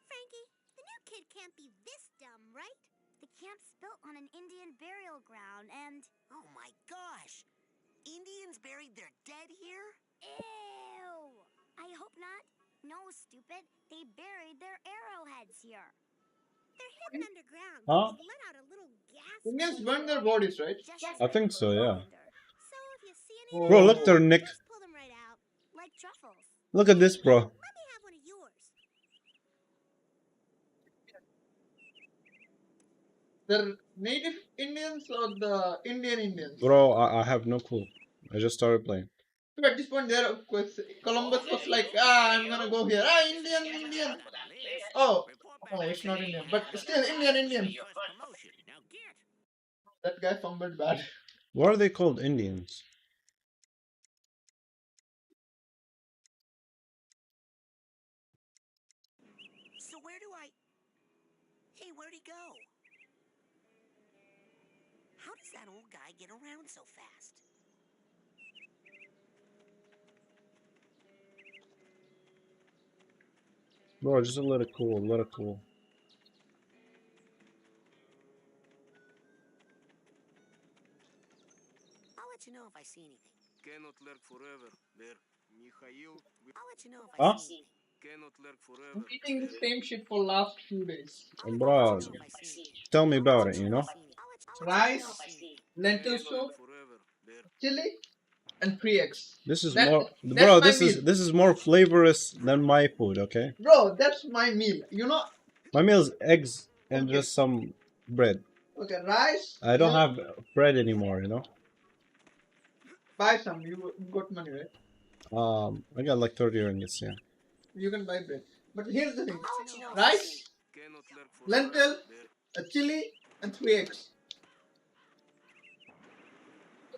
Speaker 2: Frankie, the new kid can't be this dumb, right?
Speaker 4: The camp's built on an Indian burial ground and...
Speaker 3: Oh my gosh! Indians buried their dead here?
Speaker 4: Ew! I hope not. No, stupid. They buried their arrowheads here.
Speaker 2: They're hidden underground.
Speaker 1: Huh?
Speaker 2: They let out a little gas.
Speaker 7: Indians burn their bodies, right?
Speaker 4: Just
Speaker 1: I think so, yeah.
Speaker 2: So if you see any
Speaker 1: Bro, look there, Nick.
Speaker 2: just pull them right out.
Speaker 4: like truffles.
Speaker 1: Look at this, bro.
Speaker 2: Let me have one of yours.
Speaker 7: The native Indians or the Indian Indians?
Speaker 1: Bro, I have no clue. I just started playing.
Speaker 7: So at this point, Columbus was like, I'm gonna go here. Indian. Oh, it's not Indian, but still Indian. That guy fumbled bad.
Speaker 1: Why are they called Indians?
Speaker 3: So where do I... Hey, where'd he go? How does that old guy get around so fast?
Speaker 1: Bro, just let it cool, let it cool.
Speaker 3: I'll let you know if I see anything.
Speaker 5: Cannot lurk forever. There. Mikhail,
Speaker 3: I'll let you know if I
Speaker 1: Huh?
Speaker 3: see anything.
Speaker 5: cannot lurk
Speaker 7: I'm
Speaker 5: forever.
Speaker 7: eating the same shit for last few days.
Speaker 3: I'll let
Speaker 1: Bro,
Speaker 3: you know if I see anything.
Speaker 1: tell me
Speaker 3: I'll
Speaker 1: about
Speaker 3: let
Speaker 1: it,
Speaker 3: you
Speaker 1: you
Speaker 3: know
Speaker 1: know?
Speaker 3: if I see anything.
Speaker 7: Rice,
Speaker 3: I'll let you know if I see anything.
Speaker 7: lentil
Speaker 5: Cannot
Speaker 7: soup,
Speaker 5: lurk forever. There.
Speaker 7: chili, and 3x.
Speaker 1: This is
Speaker 7: That-
Speaker 1: more,
Speaker 7: that's
Speaker 1: bro.
Speaker 7: my meal.
Speaker 1: This is more flavorous than my food. Okay,
Speaker 7: Bro, that's my meal. You know?
Speaker 1: my meal is eggs and
Speaker 7: Okay.
Speaker 1: just some bread.
Speaker 7: Okay, rice.
Speaker 1: I don't
Speaker 7: milk,
Speaker 1: have bread anymore. You know.
Speaker 7: Buy some. You got money, right?
Speaker 1: I got like 30 ringgits. Yeah.
Speaker 7: You can buy bread. But here's the thing:
Speaker 3: I'll let you know if I see
Speaker 7: rice,
Speaker 5: Cannot lurk forever.
Speaker 7: lentil,
Speaker 5: There.
Speaker 7: a chili, and 3x.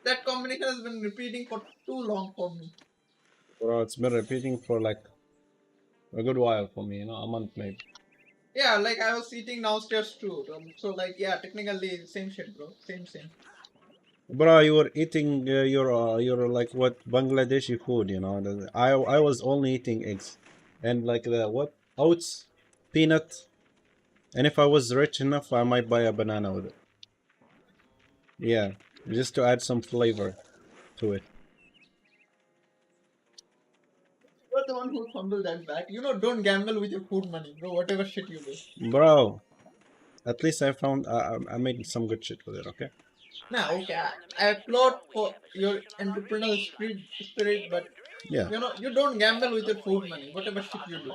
Speaker 7: That combination has been repeating for too long for me.
Speaker 1: Bro, it's been repeating for like a good while for me. You know, a month maybe.
Speaker 7: Yeah, like I was eating downstairs too. So like yeah, technically same shit, bro. Same.
Speaker 1: Bro, you were eating your like what Bangladeshi food, you know. I was only eating eggs, and like the what oats, peanut, and if I was rich enough, I might buy a banana with it. Yeah, just to add some flavor to it.
Speaker 7: You're the one who fumbled that back. You know, don't gamble with your food money, bro. Whatever shit you do.
Speaker 1: Bro, at least I found I made some good shit with it. Okay.
Speaker 7: Nah, okay. I applaud for your entrepreneurial spirit, but
Speaker 1: Yeah.
Speaker 7: you know, you don't gamble with your food money. Whatever shit you do.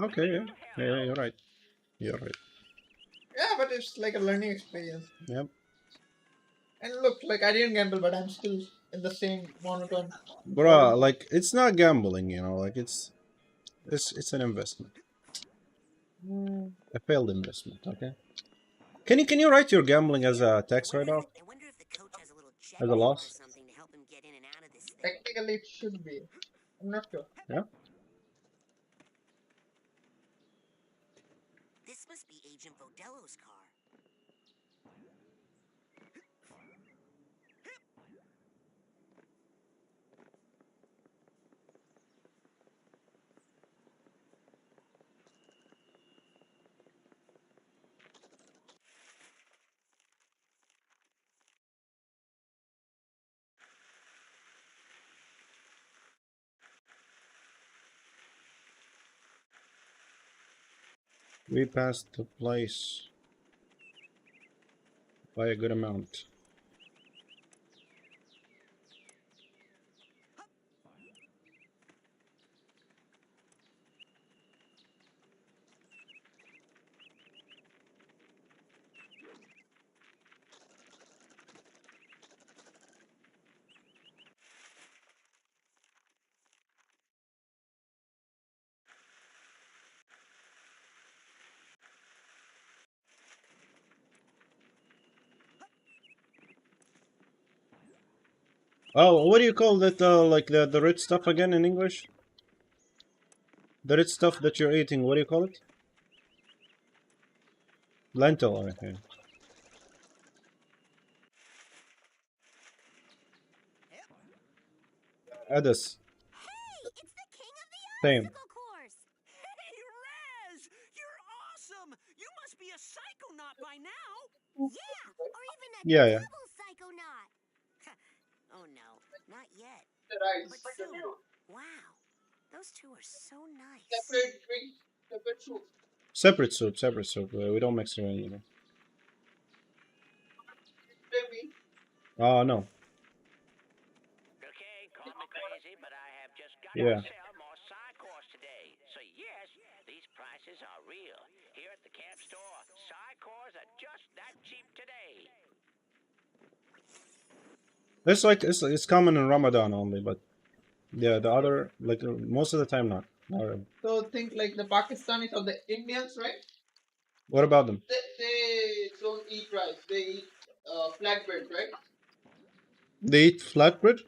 Speaker 1: Okay. Yeah. Yeah. You're right. You're right.
Speaker 7: Yeah, but it's like a learning experience.
Speaker 1: Yep.
Speaker 7: And look, like I didn't gamble, but I'm still in the same monotone
Speaker 1: Bro,
Speaker 7: level.
Speaker 1: like it's not gambling, you know. Like it's an investment,
Speaker 7: Hmm.
Speaker 1: a failed investment. Okay. Can you write your gambling as a tax write-off,
Speaker 2: I wonder if the coach has a little check
Speaker 1: as a
Speaker 2: engine or
Speaker 1: loss?
Speaker 2: something to help him get in and out of this thing.
Speaker 7: Technically, it should be. I'm not sure.
Speaker 1: Yeah.
Speaker 2: This must be Agent Vodello's car.
Speaker 1: We passed the place by a good amount. Oh, what do you call that? Like the red stuff again in English? The red stuff that you're eating. What do you call it? Lentil. Okay. Addis.
Speaker 2: Hey, it's the king of the
Speaker 1: Same.
Speaker 2: obstacle course!
Speaker 6: Hey, Rez! You're awesome! You must be a psychonaut by now!
Speaker 2: Yeah, or even a
Speaker 1: Yeah. Yeah.
Speaker 2: double psychonaut. Oh no, not yet.
Speaker 7: The rice.
Speaker 2: But soon. Wow, those two are so nice.
Speaker 7: Separate drink, separate soup.
Speaker 1: Separate soup. Separate soup. We don't mix it anymore.
Speaker 7: Maybe.
Speaker 1: Oh no.
Speaker 10: Okay, call me crazy, but I have just got to
Speaker 1: Yeah.
Speaker 10: sell more Psychors today. So yes, these prices are real. Here at the camp store, Psychors are just that cheap today.
Speaker 1: It's like it's common in Ramadan only, but yeah, the other like most of the time not. Not really.
Speaker 7: So think like the Pakistanis or the Indians, right?
Speaker 1: What about them?
Speaker 7: They don't eat rice. They eat flatbread, right?
Speaker 1: They eat flatbread?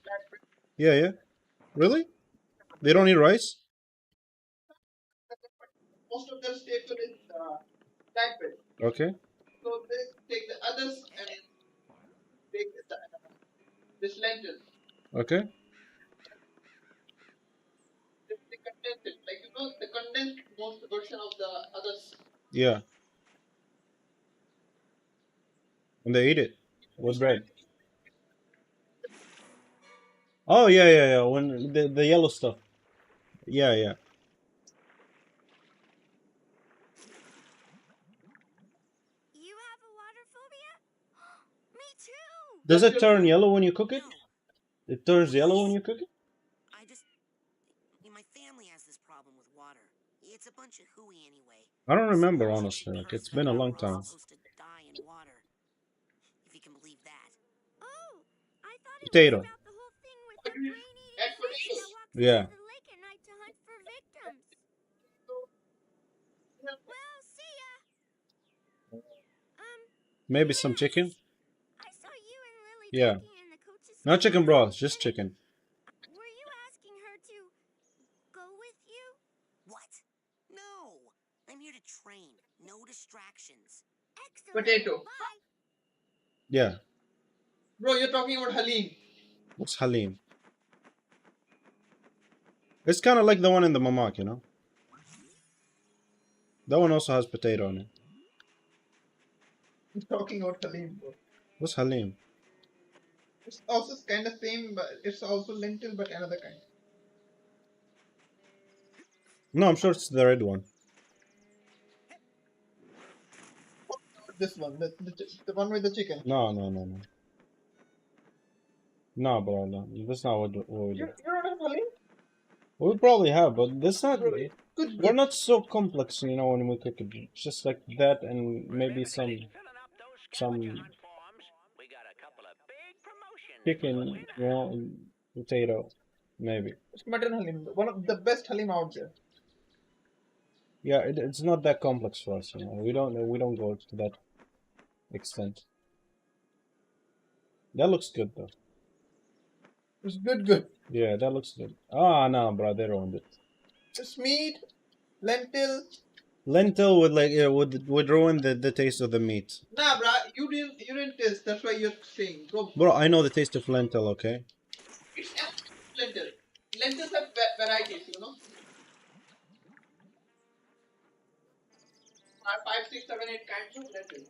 Speaker 7: Flatbread.
Speaker 1: Yeah, yeah. Really? They don't eat rice?
Speaker 7: Most of their staple is flatbread.
Speaker 1: Okay.
Speaker 7: So they take the others and take this lentil.
Speaker 1: Okay.
Speaker 7: They condense it, like you know, the condensed most version of the others.
Speaker 1: Yeah. And they eat it with bread. Oh yeah, yeah, yeah. When the yellow stuff. Yeah, yeah.
Speaker 2: You have a water phobia? Me too!
Speaker 1: Does
Speaker 7: That's
Speaker 1: it
Speaker 7: your
Speaker 1: turn
Speaker 7: food.
Speaker 1: yellow when you cook it?
Speaker 2: No,
Speaker 1: It turns
Speaker 2: well,
Speaker 1: yellow when
Speaker 2: yes.
Speaker 1: you cook it?
Speaker 2: I just. My family has this problem with water. It's a bunch of hooey anyway.
Speaker 1: I don't
Speaker 2: So
Speaker 1: remember
Speaker 2: it's just
Speaker 1: honestly. Like it's been
Speaker 2: personal
Speaker 1: a
Speaker 2: how
Speaker 1: long
Speaker 2: we're all
Speaker 1: time.
Speaker 2: supposed to die in water. If you can believe that. Oh, I thought it was
Speaker 1: Potato.
Speaker 2: about the whole thing with the brain-eating
Speaker 7: Add
Speaker 2: fish that
Speaker 7: potatoes.
Speaker 2: walks
Speaker 1: Yeah.
Speaker 2: into the lake at night to hunt for victims. Well, see ya.
Speaker 1: Maybe some chicken?
Speaker 2: Yes. I saw you and Lily
Speaker 1: Yeah.
Speaker 2: talking in the coach's
Speaker 1: Not chicken
Speaker 2: class.
Speaker 1: broth, just chicken.
Speaker 2: Were you asking her to go with you?
Speaker 6: What? No!
Speaker 2: no distractions. Excellent.
Speaker 7: Potato.
Speaker 2: Bye.
Speaker 1: Yeah.
Speaker 7: Bro, you're talking about Halim.
Speaker 1: What's Halim? It's kind of like the one in the Mamak, you know? That one also has potato on it.
Speaker 7: You're talking about Halim, bro.
Speaker 1: What's Halim?
Speaker 7: It's also kind of same, but it's also lentil, but another kind.
Speaker 1: No, I'm sure it's the red one.
Speaker 7: This one, the one with the chicken.
Speaker 1: No. No, bro, no. That's not what we do.
Speaker 7: You don't have Halim?
Speaker 1: We probably have, but this not.
Speaker 7: Good.
Speaker 1: We're not so complex, you know, when we cook it. It's just like that, and maybe some chicken, you know, and potato, maybe.
Speaker 7: It's mutton Halim, one of the best Halim out there.
Speaker 1: Yeah, it's not that complex for us, you know. We don't go to that extent. That looks good though.
Speaker 7: It's good.
Speaker 1: Yeah, that looks good. Ah, no, bro, they ruined it.
Speaker 7: It's meat, lentil.
Speaker 1: Lentil would like would ruin the taste of the meat.
Speaker 7: Nah, bro, you didn't taste. That's why you're saying,
Speaker 1: Bro, I know the taste of lentil, okay?
Speaker 7: It's lentil. Lentils have varieties, you know. 5, 6, 7, 8 kinds of lentil.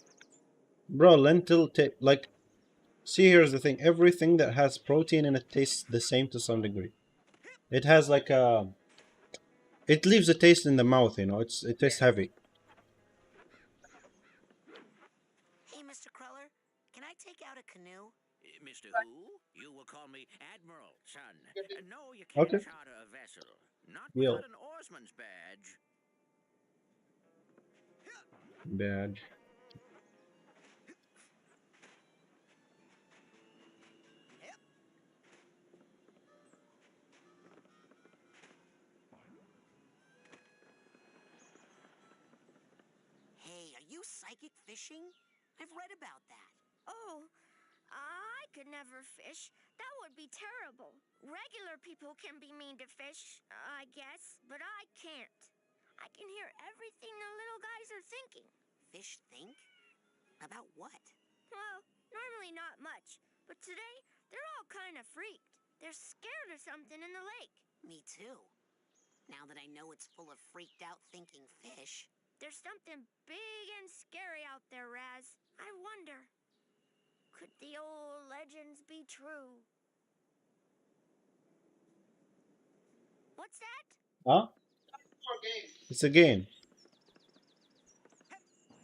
Speaker 1: Bro, lentil like. See, here's the thing. Everything that has protein in it tastes the same to some degree. It has like a... It leaves a taste in the mouth, you know. It tastes heavy.
Speaker 2: Hey, Mr. Cruller, can I take out a canoe?
Speaker 10: Mr. Who? You will call me Admiral, son. No, you can't
Speaker 1: Okay.
Speaker 10: charter a vessel. Not
Speaker 1: Deal.
Speaker 10: without an oarsman's badge.
Speaker 1: Badge.
Speaker 2: Hey, are you psychic fishing? I've read about that.
Speaker 4: Oh, I could never fish. That would be terrible. Regular people can be mean to fish, I guess, but I can't. I can hear everything the little guys are thinking.
Speaker 2: Fish think? About what?
Speaker 4: Well, normally not much, but today they're all kind of freaked. They're scared of something in the lake.
Speaker 2: Me too. Now that I know it's full of freaked out thinking fish.
Speaker 4: There's something big and scary out there, Raz. I wonder, could the old legends be true? What's that?
Speaker 1: Huh? It's a game.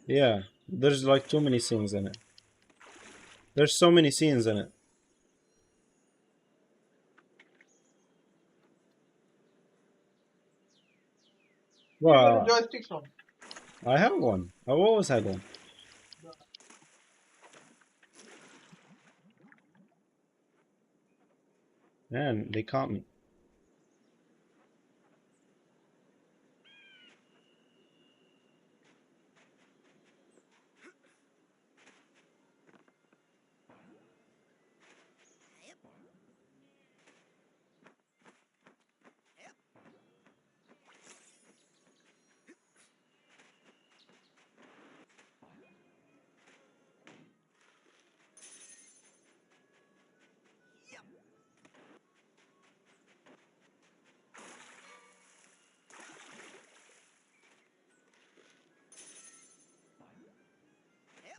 Speaker 1: Yeah, there's like too many scenes in it. There's so many scenes in it. Wow.
Speaker 7: Joystick from.
Speaker 1: I have one. I've always had one. Man, they caught me.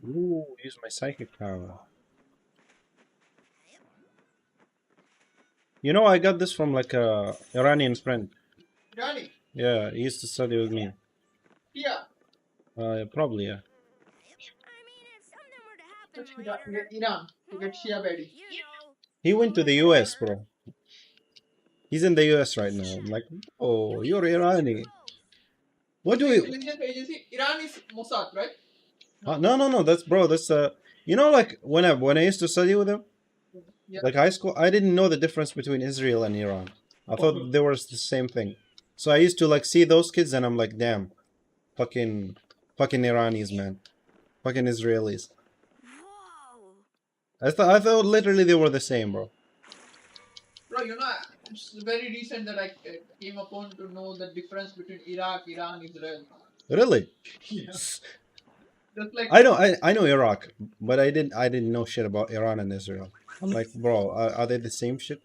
Speaker 1: Ooh, use my psychic power. You know, I got this from like a Iranian friend.
Speaker 7: Johnny.
Speaker 1: Yeah, he used to study with me.
Speaker 7: Yeah.
Speaker 1: Probably, yeah.
Speaker 4: I mean, if something were to happen later,
Speaker 7: Iran. You get Shia Bedi.
Speaker 4: you know.
Speaker 1: He went to the US, bro. He's in the US right now. I'm like, oh, you're Irani. What do we...
Speaker 7: Intelligence agency. Iran is Mossad, right?
Speaker 1: No. That's you know, like when I used to study with him,
Speaker 7: Yeah.
Speaker 1: like high school, I didn't know the difference between Israel and Iran. I thought they were the same thing. So I used to like see those kids, and I'm like, damn, fucking Iranis, man, fucking Israelis.
Speaker 4: Whoa.
Speaker 1: I thought literally they were the same, bro.
Speaker 7: Bro, you know, it's very recent that I came upon to know the difference between Iraq, Iran, Israel.
Speaker 1: Really?
Speaker 7: Yeah. Just like
Speaker 1: I know Iraq, but I didn't know shit about Iran and Israel. I'm like, bro, are they the same shit?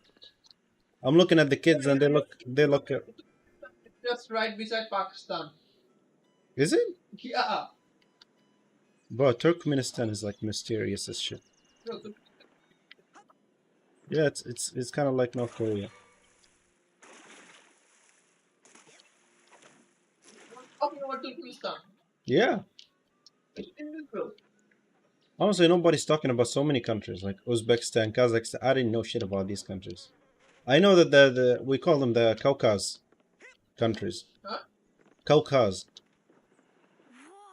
Speaker 1: I'm looking at the kids and they look.
Speaker 7: just right beside Pakistan.
Speaker 1: Is it?
Speaker 7: Yeah.
Speaker 1: Bro, Turkmenistan is like mysterious as shit.
Speaker 7: Bro,
Speaker 1: Yeah, it's kind of like North Korea.
Speaker 7: talking about Turkmenistan.
Speaker 1: Yeah.
Speaker 7: It's in this, bro.
Speaker 1: Honestly, nobody's talking about so many countries like Uzbekistan, Kazakhstan. I didn't know shit about these countries. I know that the we call them the Caucasus countries.
Speaker 7: Huh?
Speaker 1: Caucasus.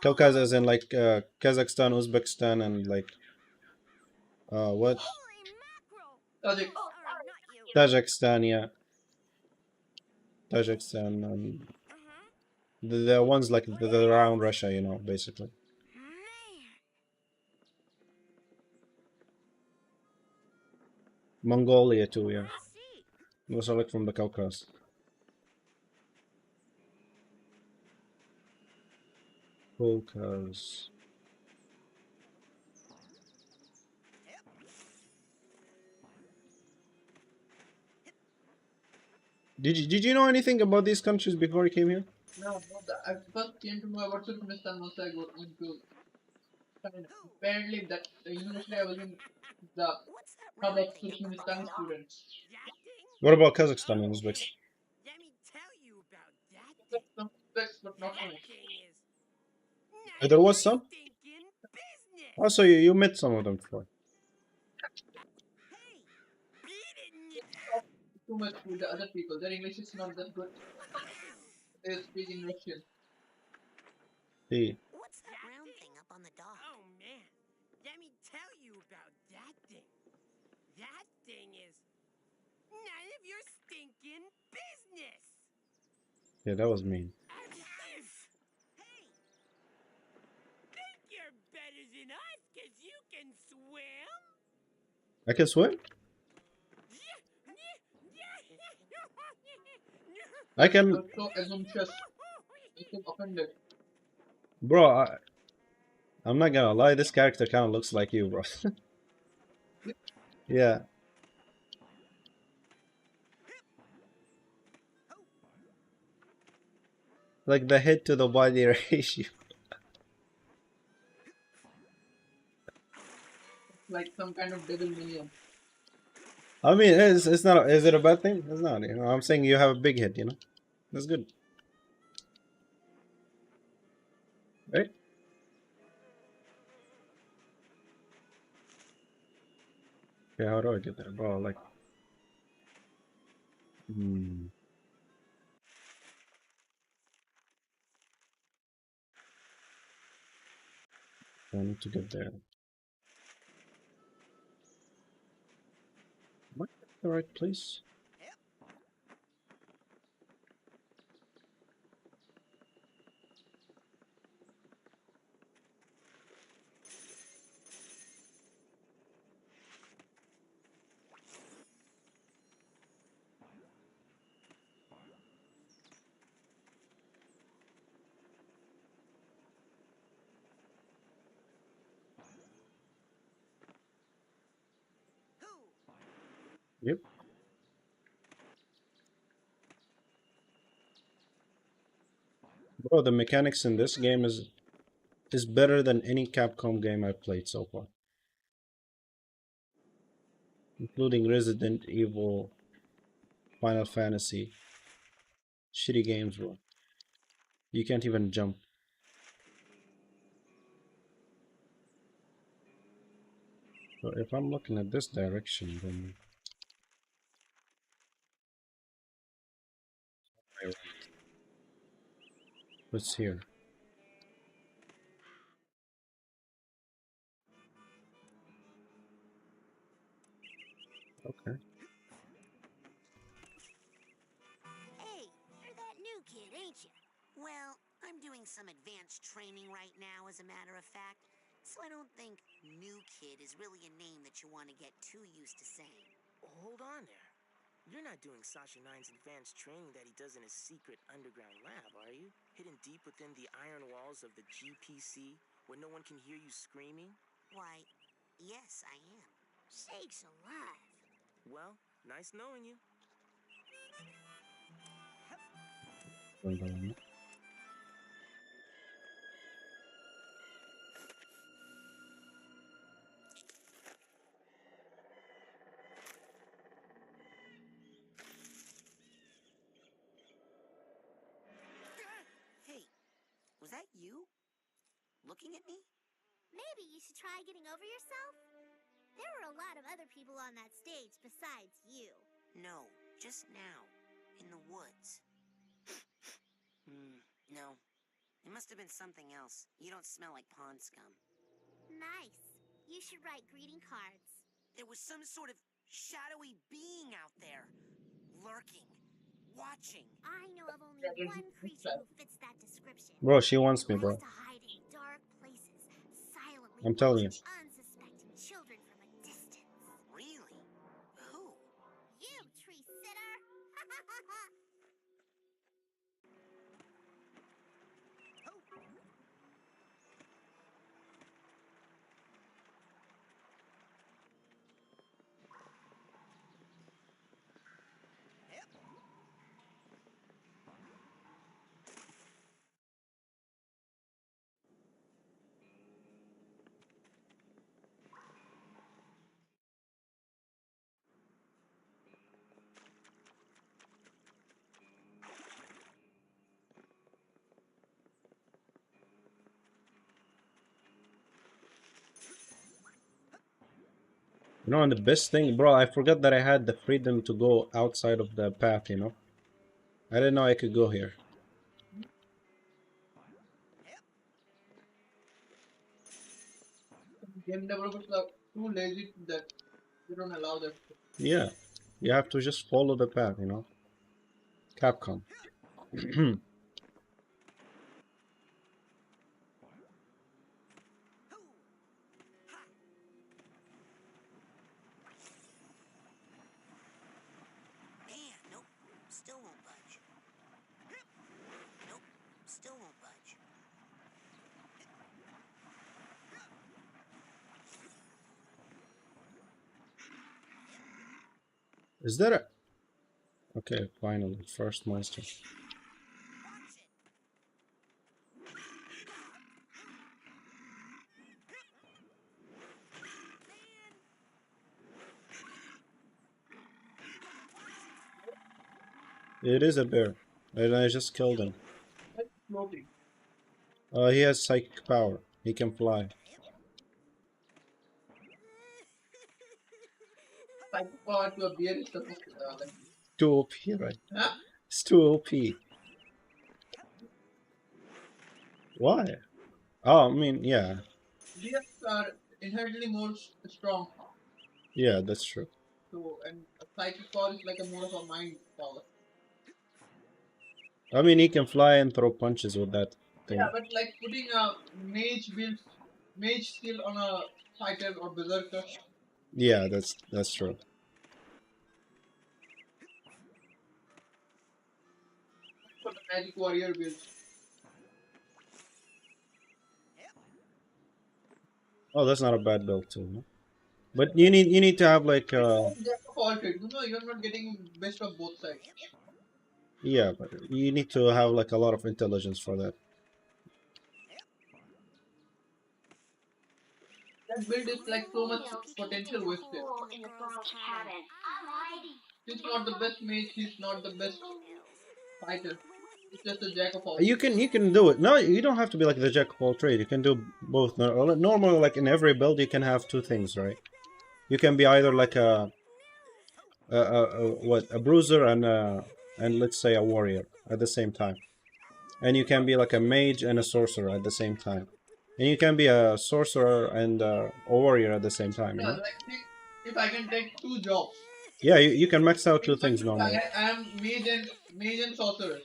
Speaker 1: Caucasus as in like Kazakhstan, Uzbekistan, and like what?
Speaker 4: Holy mackerel!
Speaker 7: Tajik.
Speaker 4: Sorry, not you.
Speaker 1: Tajikistan, yeah. Tajikistan,
Speaker 4: Uh-huh.
Speaker 1: the ones like the around Russia, you know, basically.
Speaker 4: Man.
Speaker 1: Mongolia too, yeah.
Speaker 4: I see.
Speaker 1: Those are like from the Caucasus. Caucasus. Did you know anything about these countries before you came here?
Speaker 7: No, no, I first came to know about Turkmenistan once I got into China. Apparently, that the university I was in, the
Speaker 2: What's that
Speaker 7: hub
Speaker 2: round
Speaker 7: of
Speaker 2: thing up on the
Speaker 7: Turkmenistan
Speaker 2: dock?
Speaker 7: students.
Speaker 6: That thing?
Speaker 1: What about Kazakhstan and Uzbekistan?
Speaker 6: Let me tell you about that
Speaker 7: Just
Speaker 6: thing.
Speaker 7: some specs, but not
Speaker 6: That
Speaker 7: much.
Speaker 6: thing is none
Speaker 1: There
Speaker 6: of
Speaker 1: was
Speaker 6: your
Speaker 1: some.
Speaker 6: stinking business.
Speaker 1: Also, you met some of them before.
Speaker 6: Hey, beat it.
Speaker 7: Talk too much with the other people. Their English is not that good. They speak in Russian.
Speaker 1: See,
Speaker 2: What's that
Speaker 6: That
Speaker 2: round
Speaker 6: thing?
Speaker 2: thing up on the dock?
Speaker 6: Oh man, let me tell you about that thing. That thing is none of your stinking business.
Speaker 1: yeah, that was mean.
Speaker 6: Hey, think you're better than us 'cause you can swim?
Speaker 1: I can swim. I can,
Speaker 7: You're so assumptuous. I feel offended.
Speaker 1: bro. I'm not gonna lie. This character kind of looks like you, bro. Yeah, like the head to the body ratio.
Speaker 7: Like some kind of devil minion.
Speaker 1: I mean, it's not. Is it a bad thing? It's not. You know, I'm saying you have a big head. You know, that's good, right? Okay, how do I get there, bro? Like, hmm, I need to get there. Am I at the right place? Yep. Bro, the mechanics in this game is better than any Capcom game I've played so far, including Resident Evil, Final Fantasy. Shitty games, bro. You can't even jump. So if I'm looking at this direction, then what's here? Okay.
Speaker 2: Hey, you're that new kid, ain't you? Well, I'm doing some advanced training right now, as a matter of fact, so I don't think new kid is really a name that you want to get too used to saying.
Speaker 5: Hold on there.
Speaker 11: You're not doing Sasha Nine's advanced training that he does in his secret underground lab, are you? Hidden deep within the iron walls of the GPC, where no one can hear you screaming?
Speaker 2: Why, yes, I am. Sakes alive.
Speaker 11: Well, nice knowing you.
Speaker 2: Hey, was that you? Looking at me?
Speaker 12: Maybe you should try getting over yourself? There were a lot of other people on that stage besides you.
Speaker 2: No, just now. In the woods. No. It must have been something else. You don't smell like pond scum.
Speaker 12: Nice. You should write greeting cards.
Speaker 2: There was some sort of shadowy being out there. Lurking. Watching.
Speaker 12: I know of only one creature who fits that description.
Speaker 1: Bro, she wants me,
Speaker 12: Who
Speaker 1: bro.
Speaker 12: likes to hide in dark places, silently
Speaker 1: I'm telling you.
Speaker 12: watching unsuspecting children from a distance.
Speaker 2: Really? Who?
Speaker 12: You, tree sitter!
Speaker 1: You know, and the best thing, bro, I forgot that I had the freedom to go outside of the path, you know? I didn't know I could go here.
Speaker 7: Game developers are too lazy that they don't allow that.
Speaker 1: Yeah. You have to just follow the path, you know? Capcom.
Speaker 2: Man, nope. Still won't budge. Nope. Still won't budge.
Speaker 1: Is that a... Okay, finally. First monster. It is a bear. And I just killed him.
Speaker 7: That's floating.
Speaker 1: He has psychic power. He can fly.
Speaker 7: Psychopath to a beer is supposed to like,
Speaker 1: Too OP, right?
Speaker 7: huh?
Speaker 1: It's too OP. Why? Oh, I mean, yeah.
Speaker 7: Beers are inherently more strong.
Speaker 1: Yeah, that's true.
Speaker 7: So, and a psychic power is like a more of a mind power.
Speaker 1: I mean, he can fly and throw punches with that thing.
Speaker 7: Yeah, but like putting a mage skill on a fighter or berserker.
Speaker 1: Yeah, that's true.
Speaker 7: For the magic warrior build.
Speaker 1: Oh, that's not a bad build too. No? But you need to have like
Speaker 7: Jack of all trades. You know, you're not getting best of both sides.
Speaker 1: yeah, but you need to have like a lot of intelligence for that.
Speaker 7: That build is like so much potential wasted.
Speaker 12: In the girl's cabin.
Speaker 7: He's not the best mage, he's not the best fighter. He's just a jack of all.
Speaker 1: You can do it. No, you don't have to be like the jack of all trade. You can do both. Normally, like in every build, you can have two things, right? You can be either like a bruiser and let's say a warrior at the same time, and you can be like a mage and a sorcerer at the same time, and you can be a sorcerer and a warrior at the same time. You
Speaker 7: Yeah,
Speaker 1: know?
Speaker 7: like think if I can take two jobs.
Speaker 1: Yeah, you can max out two things normally.
Speaker 7: I am mage and sorcerer.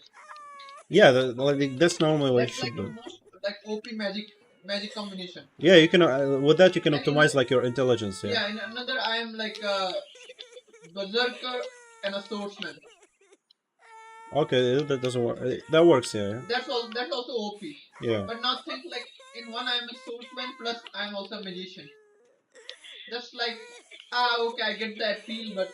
Speaker 1: Yeah, that's normally what you
Speaker 7: That's
Speaker 1: should
Speaker 7: like the
Speaker 1: do.
Speaker 7: most like OP magic combination.
Speaker 1: Yeah, you can with that you can optimize like your intelligence. Yeah.
Speaker 7: Yeah, in another I am like a berserker and a swordsman.
Speaker 1: Okay, that doesn't work. That works, yeah.
Speaker 7: That's also OP.
Speaker 1: Yeah.
Speaker 7: But now think like in one I'm a swordsman plus I'm also a magician. Just like okay, I get the appeal, but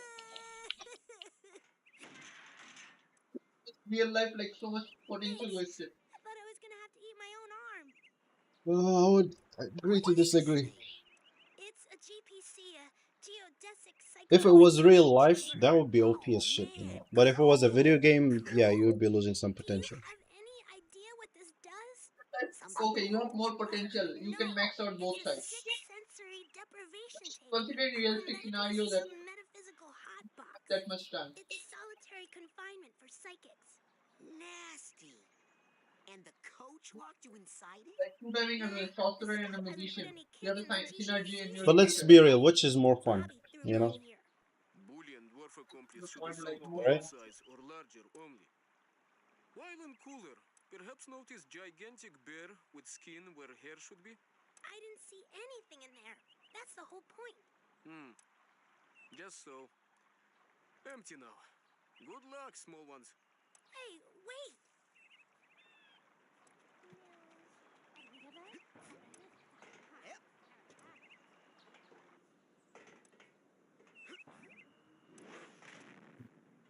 Speaker 7: real life like so much potential wasted.
Speaker 2: I thought I was gonna have to eat my own arm.
Speaker 1: Well, I would agree to
Speaker 2: What is this
Speaker 1: disagree.
Speaker 2: thing? It's a GPC, a geodesic
Speaker 1: If it was real
Speaker 2: psychoelectronic
Speaker 1: life,
Speaker 2: chamber.
Speaker 1: that would be OP as
Speaker 2: Oh
Speaker 1: shit, you
Speaker 2: man,
Speaker 1: know. But if it was a video
Speaker 2: cool.
Speaker 1: game, yeah, you would be
Speaker 2: Cool.
Speaker 1: losing some
Speaker 2: Do you
Speaker 1: potential.
Speaker 2: have any idea what this does?
Speaker 7: Okay,
Speaker 2: Something
Speaker 7: you have more
Speaker 2: cool?
Speaker 7: potential. You
Speaker 2: No,
Speaker 7: can max out
Speaker 2: it's
Speaker 7: both
Speaker 2: your
Speaker 7: sides.
Speaker 2: sixth sensory deprivation tape.
Speaker 7: Consider a
Speaker 2: I
Speaker 7: realistic
Speaker 2: automatically
Speaker 7: scenario
Speaker 2: see
Speaker 7: that
Speaker 2: a metaphysical hotbox.
Speaker 7: that much time.
Speaker 2: It's solitary confinement for psychics.
Speaker 13: Nasty. And the coach locked you inside it?
Speaker 7: Like two having
Speaker 2: Eh,
Speaker 7: a
Speaker 2: the
Speaker 7: sorcerer and a
Speaker 2: school hasn't put
Speaker 7: magician.
Speaker 2: any
Speaker 7: You have
Speaker 2: kid
Speaker 7: the
Speaker 2: in the
Speaker 7: synergy
Speaker 2: GPC
Speaker 7: and you're
Speaker 1: But
Speaker 7: the
Speaker 2: since
Speaker 1: let's
Speaker 7: leader.
Speaker 1: be real, which is more fun,
Speaker 2: Bobby threw
Speaker 1: you
Speaker 2: me
Speaker 1: know?
Speaker 2: in here.
Speaker 5: Bully and dwarf accomplice
Speaker 7: The
Speaker 5: should
Speaker 7: point
Speaker 5: assault
Speaker 7: like
Speaker 5: bubble
Speaker 1: Right?
Speaker 5: size or larger only. While in cooler, perhaps notice gigantic bear with skin where hair should be?
Speaker 2: I didn't see anything in there. That's the whole point.
Speaker 5: Hmm, guess so. Empty now. Good luck, small ones.
Speaker 2: Hey, wait!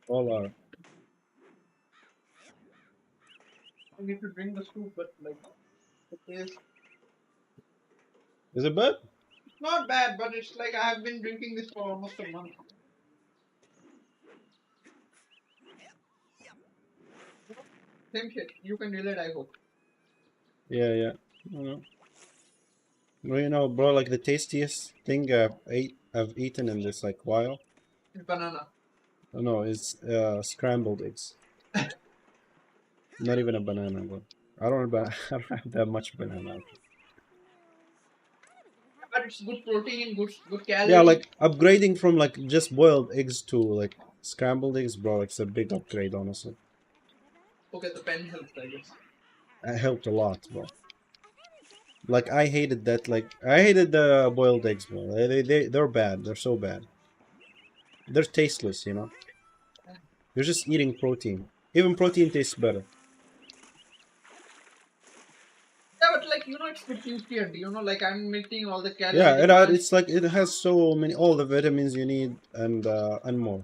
Speaker 1: All are.
Speaker 7: I need to drink the soup, but like the taste.
Speaker 1: Is it bad?
Speaker 7: It's not bad, but it's like I have been drinking this for almost a month. Same shit. You can relate, I hope.
Speaker 1: Yeah, yeah. You know. Well, you know, bro, like the tastiest thing I've eaten in this like while.
Speaker 7: It's banana.
Speaker 1: No, it's scrambled eggs. Not even a banana, bro. I don't I don't have that much banana.
Speaker 7: But it's good protein, good
Speaker 1: Yeah,
Speaker 7: calorie.
Speaker 1: like upgrading from like just boiled eggs to like scrambled eggs, bro. It's a big upgrade, honestly.
Speaker 7: Okay, the pen helps, I guess.
Speaker 1: It helped a lot, bro. Like I hated that. Like I hated the boiled eggs, bro. They're bad. They're so bad. They're tasteless, you know. You're just eating protein. Even protein tastes better.
Speaker 7: Yeah, but like it's nutrient. Like I'm meeting all the calorie
Speaker 1: Yeah,
Speaker 7: demands.
Speaker 1: it's like it has so many all the vitamins you need and more.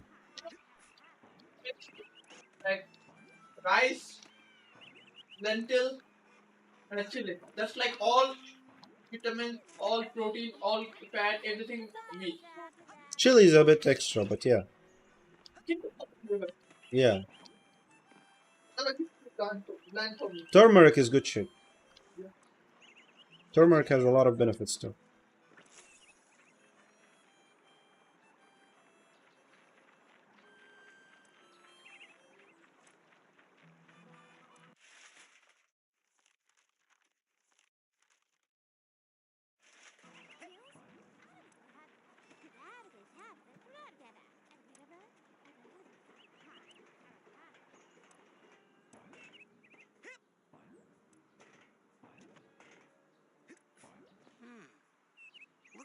Speaker 7: Like rice, lentil, and a chili. That's like all vitamins, all protein, all fat, everything you need.
Speaker 1: Chili is a bit extra, but yeah, yeah.
Speaker 7: Bland for me.
Speaker 1: Turmeric is good shit. Turmeric has a lot of benefits too.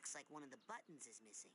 Speaker 13: Looks like one of the buttons is missing.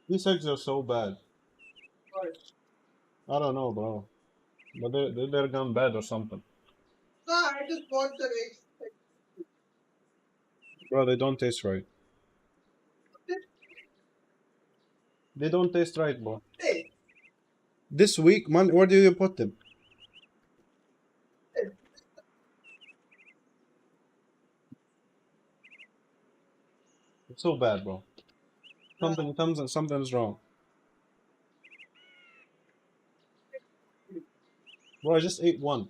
Speaker 1: These eggs are so bad.
Speaker 7: Why?
Speaker 1: I don't know, bro. But they're gone bad or something.
Speaker 7: Nah, I just bought the eggs. Like,
Speaker 1: Bro, they don't taste right. They don't taste right, bro.
Speaker 7: hey,
Speaker 1: This week, man, where do you put them?
Speaker 7: hey,
Speaker 1: It's so bad, bro.
Speaker 7: nah,
Speaker 1: Something's wrong. Bro, I just ate one.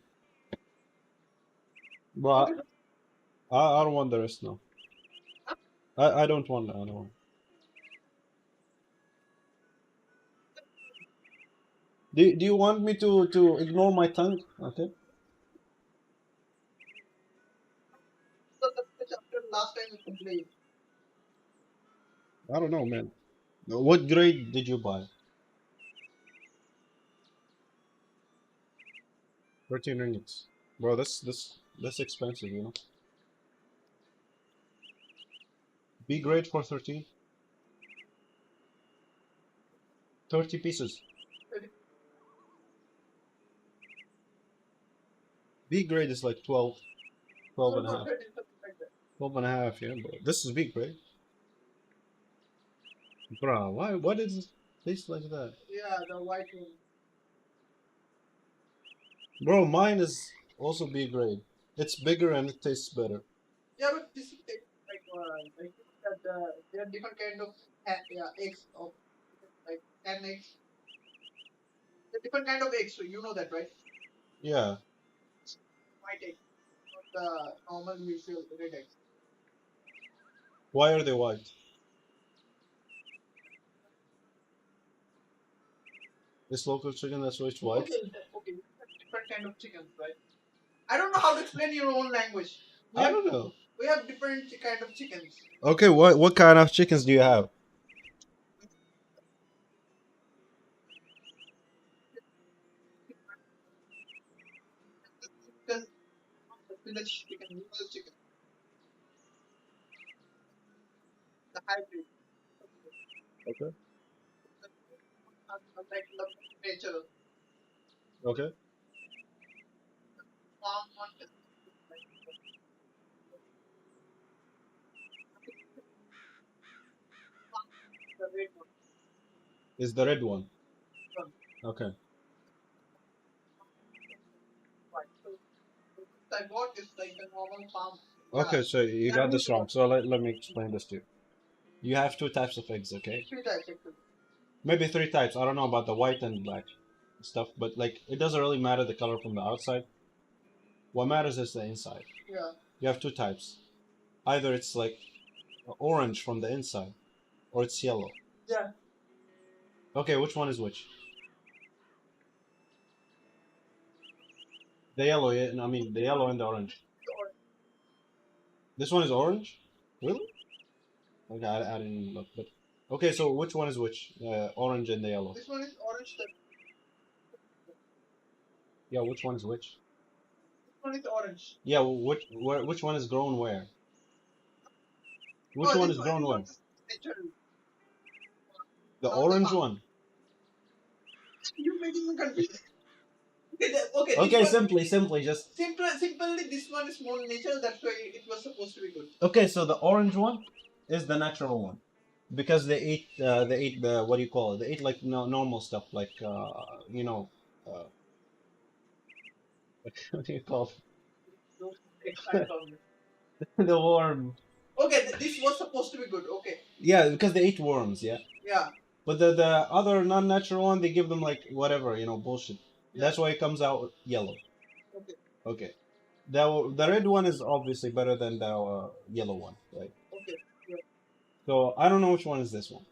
Speaker 1: Bro, I don't want the rest now. I don't want. I don't want. Do you want me to ignore my tongue? Okay.
Speaker 7: so the fish after last time you complained.
Speaker 1: I don't know, man. What grade did you buy? 13 ringgits. Bro, that's expensive, you know. B grade for 13? 30 pieces. B grade is like 12, 12
Speaker 7: No,
Speaker 1: and a
Speaker 7: not
Speaker 1: half.
Speaker 7: 30, something like that.
Speaker 1: 12 and a half, yeah, bro. This is B grade. Bro, why does it taste like that?
Speaker 7: Yeah, the white one.
Speaker 1: Bro, mine is also B grade. It's bigger and it tastes better.
Speaker 7: Yeah, but this is like that there are different kind of yeah eggs of like 10 eggs. There are different kind of eggs, so you know that, right?
Speaker 1: Yeah.
Speaker 7: White egg, not the normal usual red eggs.
Speaker 1: Why are they white? This local chicken, that's why it's white?
Speaker 7: Okay, okay, different kind of chickens, right? I don't know how to explain your own language.
Speaker 1: I don't know.
Speaker 7: We have different kind of chickens.
Speaker 1: Okay, what kind of chickens do you have?
Speaker 7: Chicken, the village chicken, rural chicken, the hybrid.
Speaker 1: Okay.
Speaker 7: Like the natural
Speaker 1: Okay.
Speaker 7: farm one is like the red one.
Speaker 1: Is the red one.
Speaker 7: One,
Speaker 1: Okay.
Speaker 7: right. So I bought is like the normal farm.
Speaker 1: Okay,
Speaker 7: Yeah,
Speaker 1: so you got
Speaker 7: Japanese
Speaker 1: this
Speaker 7: one.
Speaker 1: wrong. So let me explain this to you. You have two types of eggs, okay?
Speaker 7: Three types actually.
Speaker 1: Maybe three types. I don't know about the white and black stuff, but like it doesn't really matter the color from the outside. What matters is the inside.
Speaker 7: Yeah.
Speaker 1: You have two types. Either it's like orange from the inside, or it's yellow.
Speaker 7: Yeah.
Speaker 1: Okay, which one is which? The yellow, yeah, I mean the yellow and the orange. This one is orange? Really? Okay, I didn't look, but okay. So which one is which? Orange and the yellow.
Speaker 7: This one is orange.
Speaker 1: Yeah, which one is which?
Speaker 7: This one is orange.
Speaker 1: Yeah, which one is grown where? Which
Speaker 7: Oh,
Speaker 1: one
Speaker 7: this
Speaker 1: is
Speaker 7: one
Speaker 1: grown
Speaker 7: is
Speaker 1: where?
Speaker 7: natural.
Speaker 1: The
Speaker 7: Not the
Speaker 1: orange
Speaker 7: farm.
Speaker 1: one.
Speaker 7: You making me confused. Okay, okay. This
Speaker 1: Okay,
Speaker 7: one,
Speaker 1: simply just.
Speaker 7: simply, this one is more natural. That's why it was supposed to be good.
Speaker 1: Okay, so the orange one is the natural one because they ate the what do you call it? They ate like no, normal stuff like uh, what do you call
Speaker 7: Those excited on it.
Speaker 1: it? The worm.
Speaker 7: Okay, this was supposed to be good. Okay.
Speaker 1: Yeah, because they ate worms. Yeah.
Speaker 7: Yeah.
Speaker 1: But the other non-natural one, they give them like whatever, bullshit.
Speaker 7: Yeah.
Speaker 1: That's why it comes out yellow.
Speaker 7: Okay.
Speaker 1: Okay. The red one is obviously better than the yellow one, right?
Speaker 7: Okay. Yeah.
Speaker 1: So I don't know which one is this one.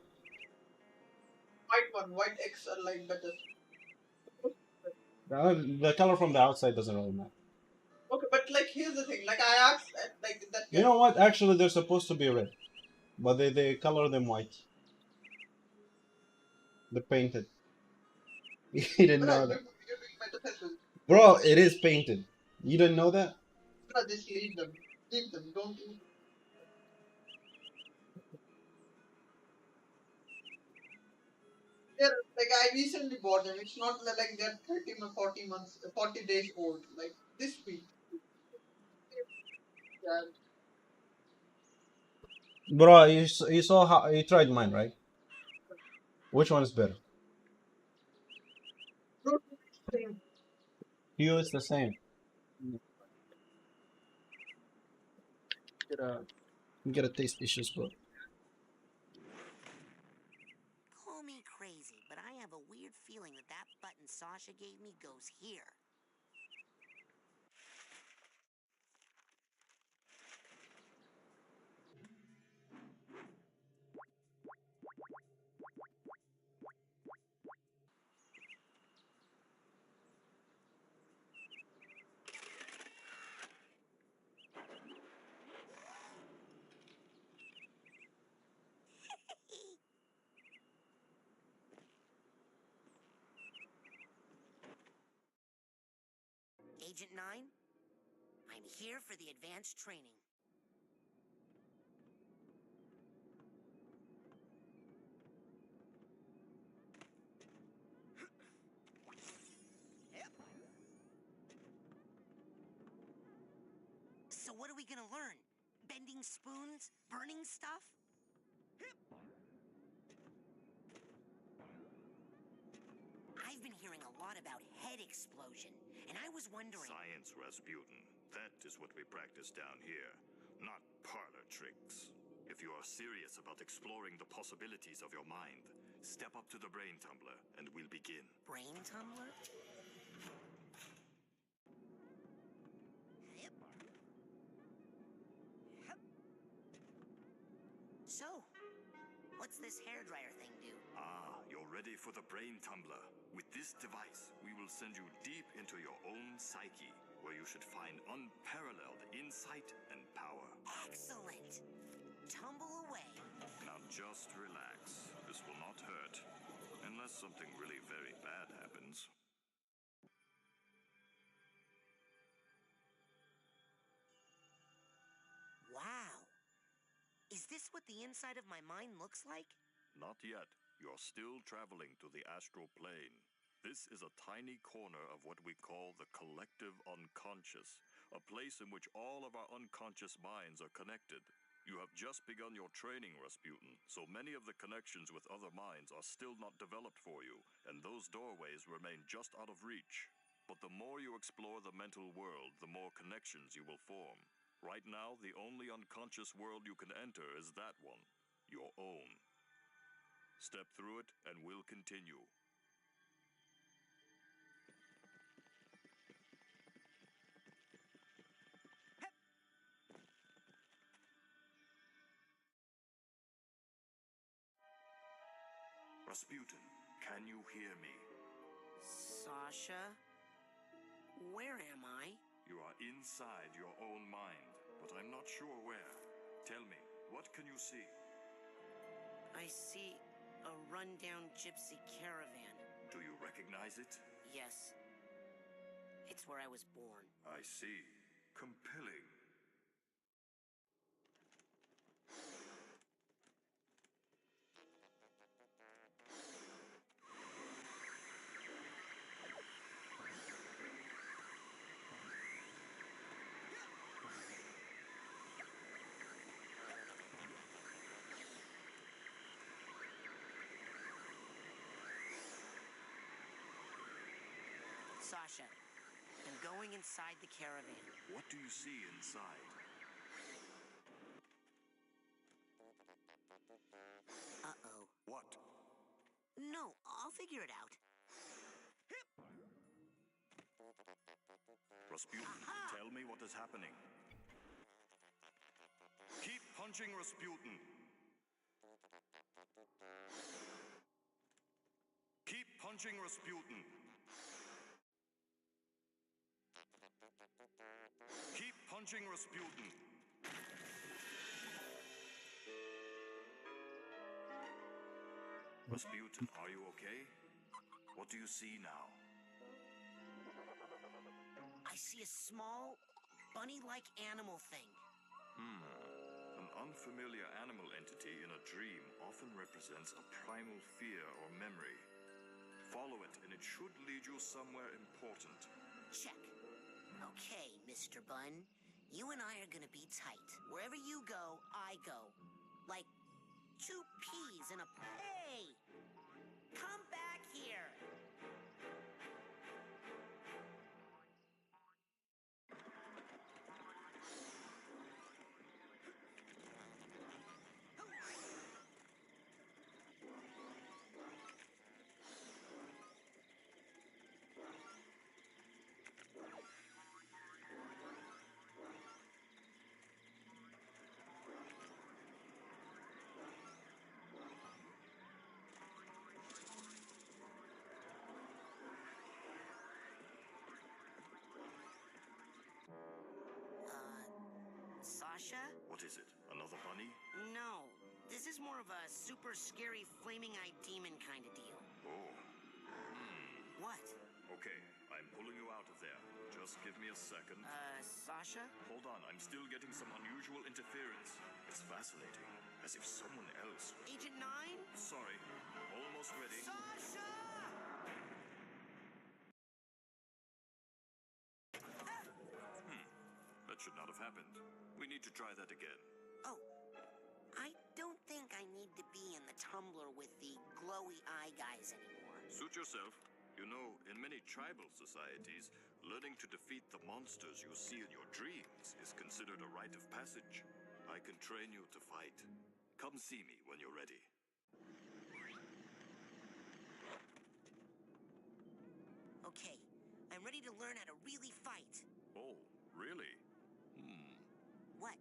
Speaker 7: White one. White eggs are like better.
Speaker 1: The color from the outside doesn't really matter.
Speaker 7: Okay, but like here's the thing. Like I asked, like that.
Speaker 1: You know what? Actually, they're supposed to be red, but they color them white. They're painted. You didn't know that,
Speaker 7: You're doing metaphysics.
Speaker 1: bro. It is painted. You didn't know that?
Speaker 7: No, just leave them. Leave them. Don't eat. They're like I recently bought them. It's not like they're 40 months, 40 days old. Like this week. Yeah.
Speaker 1: Bro, you saw how you tried mine, right? Which one is better?
Speaker 7: No, same.
Speaker 1: You, it's the same. Get a taste issues, bro.
Speaker 13: Call me crazy, but I have a weird feeling that that button Sasha gave me goes here. Agent 9, I'm here for the advanced training. So what are we gonna learn? Bending spoons? Burning stuff? I've been hearing a lot about head explosion, and I was wondering...
Speaker 8: Science, Rasputin. That is what we practice down here, not parlor tricks. If you are serious about exploring the possibilities of your mind, step up to the brain tumbler and we'll begin.
Speaker 13: Brain tumbler? So, what's this hairdryer thing do?
Speaker 8: Ah, you're ready for the brain tumbler. With this device, we will send you deep into your own psyche, where you should find unparalleled insight and power.
Speaker 13: Excellent! Tumble away.
Speaker 8: Now just relax. This will not hurt. Unless something really very bad happens.
Speaker 13: Wow. Is this what the inside of my mind looks like?
Speaker 8: Not yet. You're still traveling to the astral plane. This is a tiny corner of what we call the collective unconscious, a place in which all of our unconscious minds are connected. You have just begun your training, Rasputin, so many of the connections with other minds are still not developed for you, and those doorways remain just out of reach. But the more you explore the mental world, the more connections you will form. Right now, the only unconscious world you can enter is that one, your own. Step through it, and we'll continue. Rasputin, can you hear me?
Speaker 13: Sasha? Where am I?
Speaker 8: You are inside your own mind, but I'm not sure where. Tell me, what can you see?
Speaker 13: I see a rundown gypsy caravan.
Speaker 8: Do you recognize it?
Speaker 13: Yes. It's where I was born.
Speaker 8: I see. Compelling.
Speaker 13: Sasha, I'm going inside the caravan.
Speaker 8: What do you see inside?
Speaker 13: Uh-oh.
Speaker 8: What?
Speaker 13: No, I'll figure it out.
Speaker 8: Rasputin, tell me what is happening. Keep punching, Rasputin. Keep punching, Rasputin. Keep punching, Rasputin. Rasputin, are you okay? What do you see now?
Speaker 13: I see a small, bunny-like animal thing.
Speaker 8: An unfamiliar animal entity in a dream often represents a primal fear or memory. Follow it, and it should lead you somewhere important.
Speaker 13: Check. Okay, Mr. Bun. You and I are gonna be tight. Wherever you go, I go. Like two peas in a... Hey! Come back here! Sasha?
Speaker 8: What is it? Another bunny?
Speaker 13: No. This is more of a super scary flaming-eyed demon kind of deal.
Speaker 8: Oh.
Speaker 13: What?
Speaker 8: Okay, I'm pulling you out of there. Just give me a second.
Speaker 13: Sasha?
Speaker 8: Hold on, I'm still getting some unusual interference. It's fascinating, as if someone else...
Speaker 13: Agent 9?
Speaker 8: Sorry, almost ready.
Speaker 13: Sasha!
Speaker 8: That should not have happened. We need to try that again.
Speaker 13: Oh, I don't think I need to be in the tumbler with the glowy eye guys anymore.
Speaker 8: Suit yourself. You know, in many tribal societies, learning to defeat the monsters you see in your dreams is considered a rite of passage. I can train you to fight. Come see me when you're ready.
Speaker 13: Okay, I'm ready to learn how to really fight.
Speaker 8: Oh, really?
Speaker 13: What?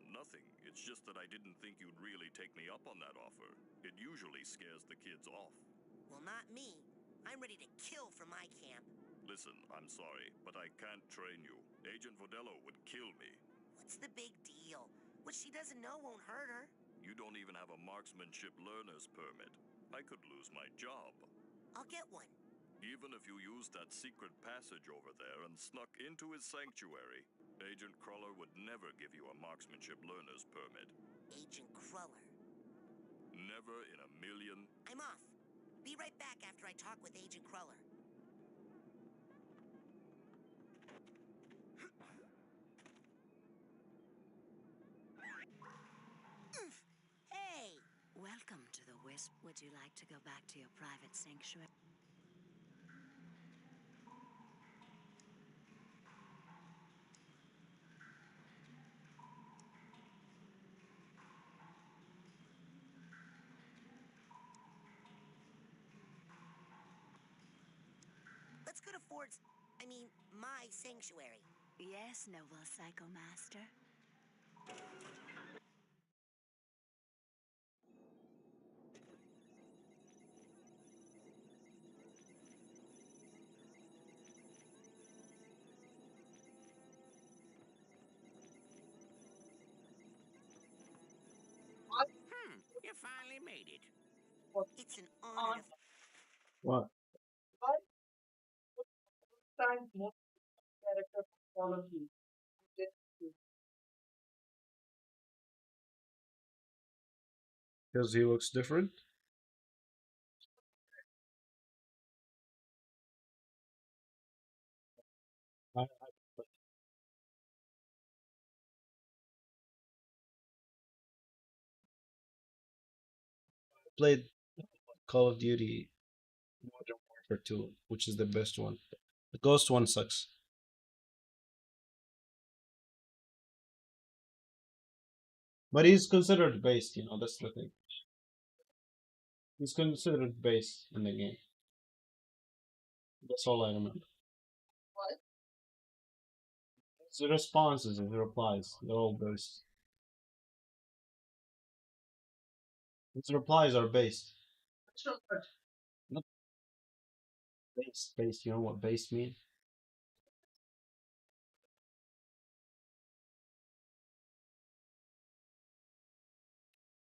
Speaker 8: Nothing. It's just that I didn't think you'd really take me up on that offer. It usually scares the kids off.
Speaker 13: Well, not me. I'm ready to kill for my camp.
Speaker 8: Listen, I'm sorry, but I can't train you. Agent Vodello would kill me.
Speaker 13: What's the big deal? What she doesn't know won't hurt her.
Speaker 8: You don't even have a marksmanship learner's permit. I could lose my job.
Speaker 13: I'll get one.
Speaker 8: Even if you used that secret passage over there and snuck into his sanctuary, Agent Cruller would never give you a marksmanship learner's permit.
Speaker 13: Agent Cruller.
Speaker 8: Never in a million.
Speaker 13: I'm off. Be right back after I talk with Agent Cruller. Hey!
Speaker 14: Welcome to the Wisp. Would you like to go back to your private sanctuary?
Speaker 13: Let's go to my sanctuary.
Speaker 14: Yes, noble Psycho Master.
Speaker 10: You finally made it.
Speaker 13: It's an honor to...
Speaker 1: What?
Speaker 7: Why times most characters follow you?
Speaker 1: Because he looks different? I played Call of Duty Modern Warfare 2, which is the best one. The Ghost one sucks. But he's considered based, that's the thing. He's considered based in the game. That's all I remember.
Speaker 7: What?
Speaker 1: His responses and replies, they're all based. His replies are based.
Speaker 7: Sure.
Speaker 1: Not based. Based, you know what based mean?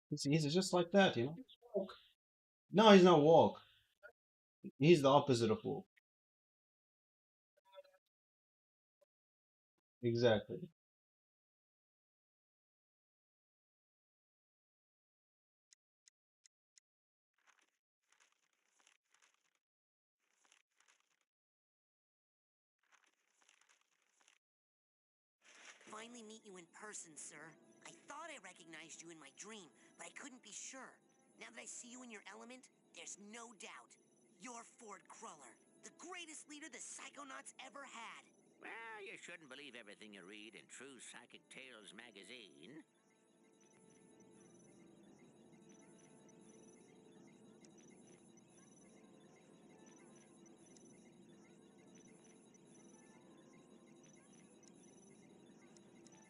Speaker 1: He's just like that. No, he's not woke. He's the opposite of woke. Exactly.
Speaker 13: finally meet you in person, sir. I thought I recognized you in my dream, but I couldn't be sure. Now that I see you in your element, there's no doubt. You're Ford Cruller, the greatest leader the Psychonauts ever had.
Speaker 10: Well, you shouldn't believe everything you read in True Psychic Tales magazine.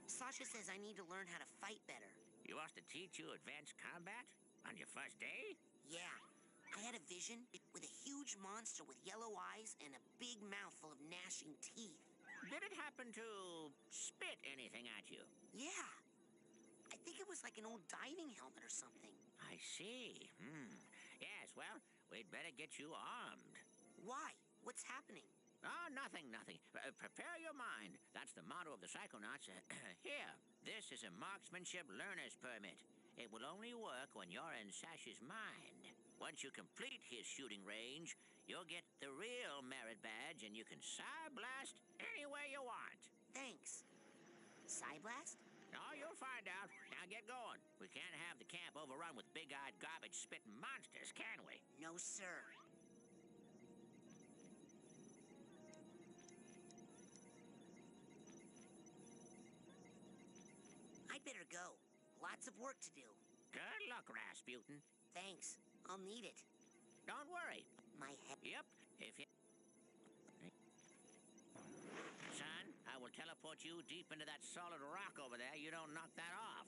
Speaker 13: Sasha says I need to learn how to fight better.
Speaker 10: He wants to teach you advanced combat on your first day?
Speaker 13: Yeah, I had a vision with a huge monster with yellow eyes and a big mouth full of gnashing teeth.
Speaker 10: Did it happen to spit anything at you?
Speaker 13: Yeah, I think it was like an old diving helmet or something.
Speaker 10: I see. Yes, well, we'd better get you armed.
Speaker 13: Why? What's happening?
Speaker 10: Oh, nothing. Prepare your mind. That's the motto of the Psychonauts. Here, this is a marksmanship learner's permit. It will only work when you're in Sash's mind. Once you complete his shooting range, you'll get the real merit badge and you can Psy-blast anywhere you want.
Speaker 13: Thanks. Psy-blast?
Speaker 10: Oh, you'll find out. Now get going. We can't have the camp overrun with big-eyed garbage-spitting monsters, can we?
Speaker 13: No, sir. I'd better go. Lots of work to do.
Speaker 10: Good luck, Rasputin.
Speaker 13: Thanks. I'll need it.
Speaker 10: Don't worry.
Speaker 13: My head.
Speaker 10: Yep. If you... Son, I will teleport you deep into that solid rock over there. You don't knock that off.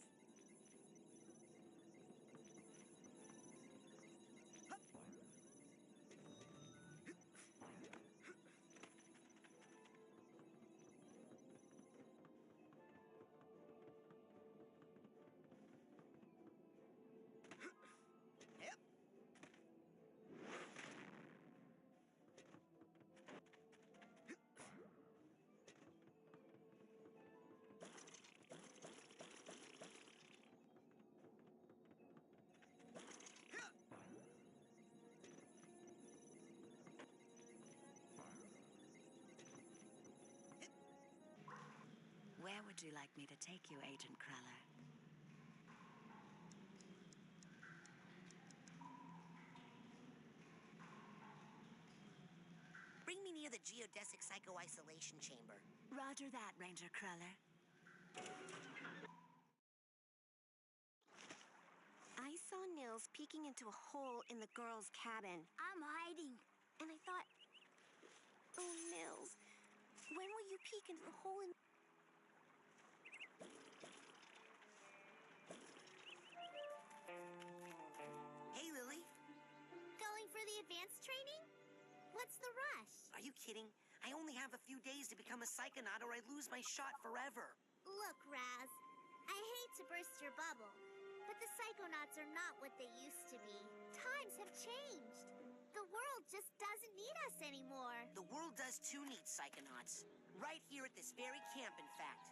Speaker 14: Where would you like me to take you, Agent Cruller?
Speaker 13: Bring me near the geodesic psycho-isolation chamber.
Speaker 14: Roger that, Ranger Cruller.
Speaker 12: I saw Nils peeking into a hole in the girls' cabin. I'm hiding. And I thought, oh, Nils, when will you peek into the hole in...
Speaker 13: Hey, Lily.
Speaker 12: Going for the advanced training? What's the rush?
Speaker 13: Are you kidding? I only have a few days to become a Psychonaut or I lose my shot forever.
Speaker 12: Look, Raz, I hate to burst your bubble, but the Psychonauts are not what they used to be. Times have changed. The world just doesn't need us anymore.
Speaker 13: The world does too need Psychonauts. Right here at this very camp, in fact.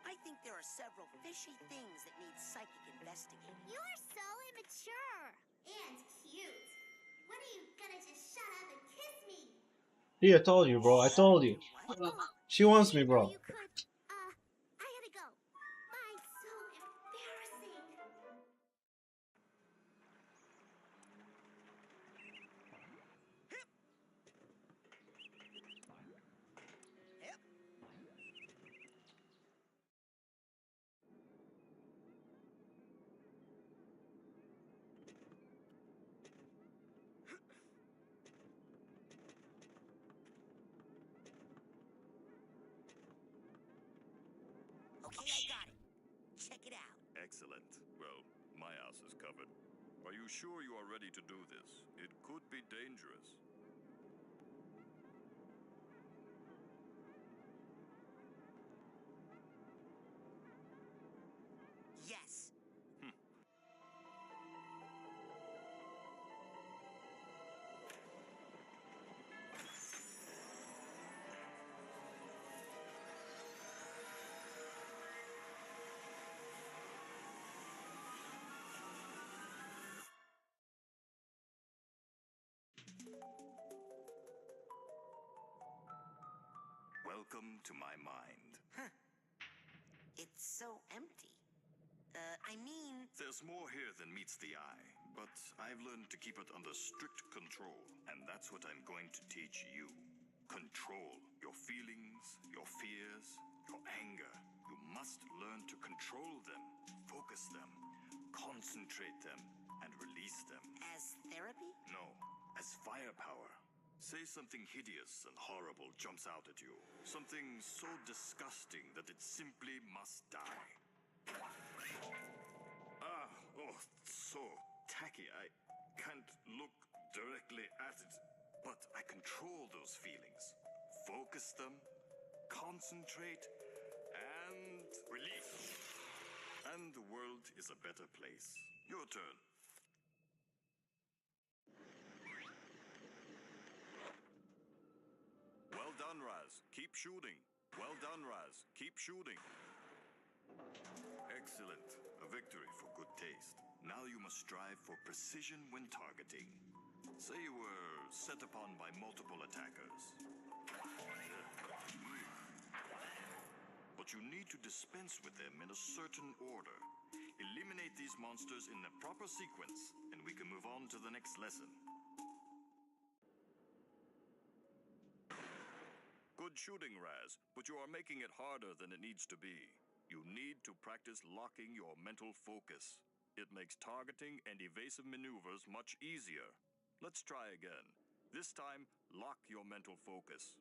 Speaker 13: I think there are several fishy things that need psychic investigating.
Speaker 12: You're so immature. And cute. When are you gonna just shut up and kiss me?
Speaker 1: Yeah, I told you, bro. I told you. She wants me, bro.
Speaker 12: You could, I gotta go. I'm so embarrassing.
Speaker 13: Okay, I got it. Check it out.
Speaker 8: Excellent. Well, my ass is covered. Are you sure you are ready to do this? It could be dangerous.
Speaker 13: Yes.
Speaker 8: Welcome to my mind.
Speaker 13: It's so empty. I mean...
Speaker 8: There's more here than meets the eye, but I've learned to keep it under strict control, and that's what I'm going to teach you. Control your feelings, your fears, your anger. You must learn to control them, focus them, concentrate them, and release them.
Speaker 13: As therapy?
Speaker 8: No, as firepower. Say something hideous and horrible jumps out at you. Something so disgusting that it simply must die. Oh, so tacky. I can't look directly at it, but I control those feelings. Focus them, concentrate, and release. And the world is a better place. Your turn. Well done, Raz. Keep shooting. Well done, Raz. Keep shooting. Excellent. A victory for good taste. Now you must strive for precision when targeting. Say you were set upon by multiple attackers. But you need to dispense with them in a certain order. Eliminate these monsters in the proper sequence, and we can move on to the next lesson. Good shooting, Raz, but you are making it harder than it needs to be. You need to practice locking your mental focus. It makes targeting and evasive maneuvers much easier. Let's try again. This time, lock your mental focus.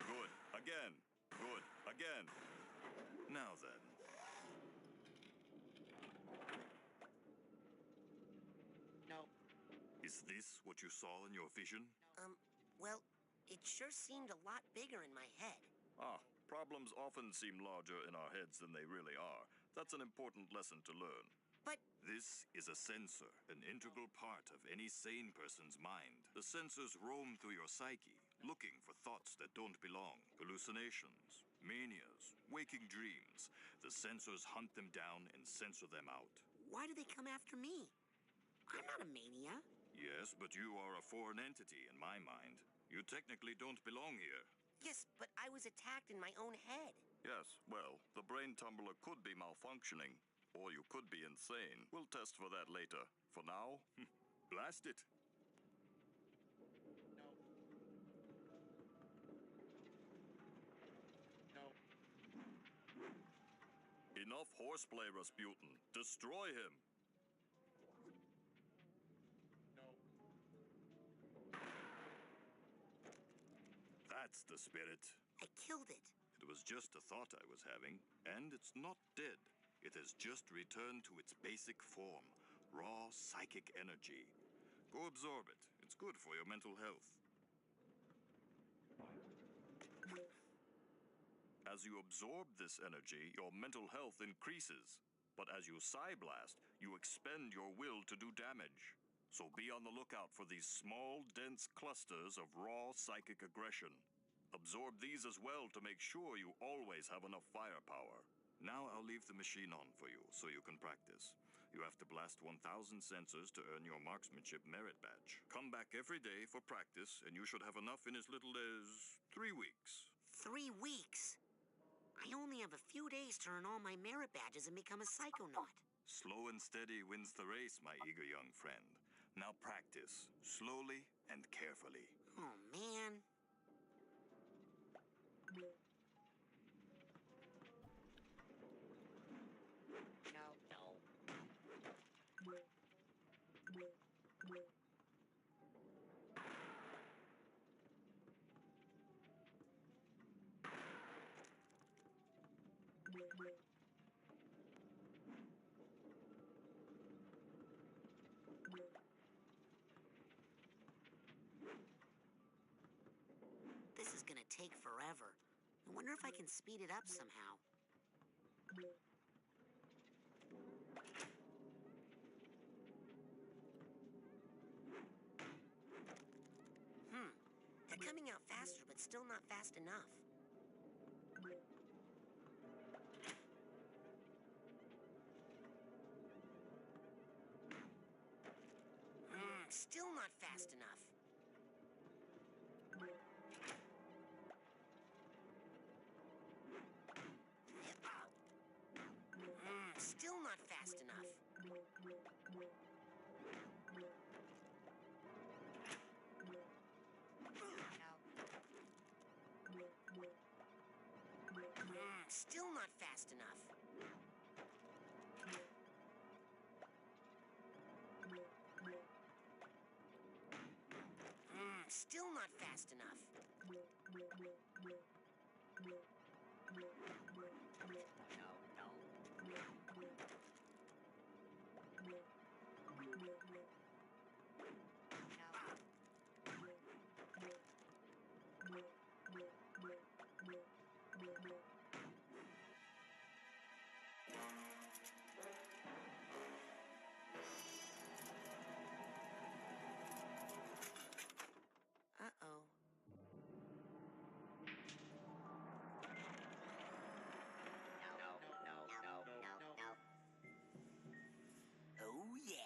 Speaker 8: Good. Again. Good. Again. Now then.
Speaker 13: No.
Speaker 8: Is this what you saw in your vision?
Speaker 13: Well, it sure seemed a lot bigger in my head.
Speaker 8: Problems often seem larger in our heads than they really are. That's an important lesson to learn.
Speaker 13: But...
Speaker 8: This is a sensor, an integral part of any sane person's mind. The sensors roam through your psyche, looking for thoughts that don't belong, hallucinations, manias, waking dreams. The sensors hunt them down and censor them out.
Speaker 13: Why do they come after me? I'm not a mania.
Speaker 8: Yes, but you are a foreign entity in my mind. You technically don't belong here.
Speaker 13: Yes, but I was attacked in my own head.
Speaker 8: Yes, well, the brain tumbler could be malfunctioning, or you could be insane. We'll test for that later. For now, blast it.
Speaker 13: No.
Speaker 8: Enough horseplay, Rasputin. Destroy him. That's the spirit.
Speaker 13: I killed it.
Speaker 8: It was just a thought I was having, and it's not dead. It has just returned to its basic form, raw psychic energy. Go absorb it. It's good for your mental health. As you absorb this energy, your mental health increases. But as you Psyblast, you expend your will to do damage. So be on the lookout for these small, dense clusters of raw psychic aggression. Absorb these as well to make sure you always have enough firepower. Now I'll leave the machine on for you, so you can practice. You have to blast 1,000 sensors to earn your marksmanship merit badge. Come back every day for practice, and you should have enough in as little as 3 weeks.
Speaker 13: 3 weeks? I only have a few days to earn all my merit badges and become a Psychonaut.
Speaker 8: Slow and steady wins the race, my eager young friend. Now practice, slowly and carefully.
Speaker 13: Oh, man. This is gonna take forever. I wonder if I can speed it up somehow. They're coming out faster, but still not fast enough. not fast enough. Still not fast enough. Still not fast enough. Still not fast enough. Uh-oh. Oh, yeah.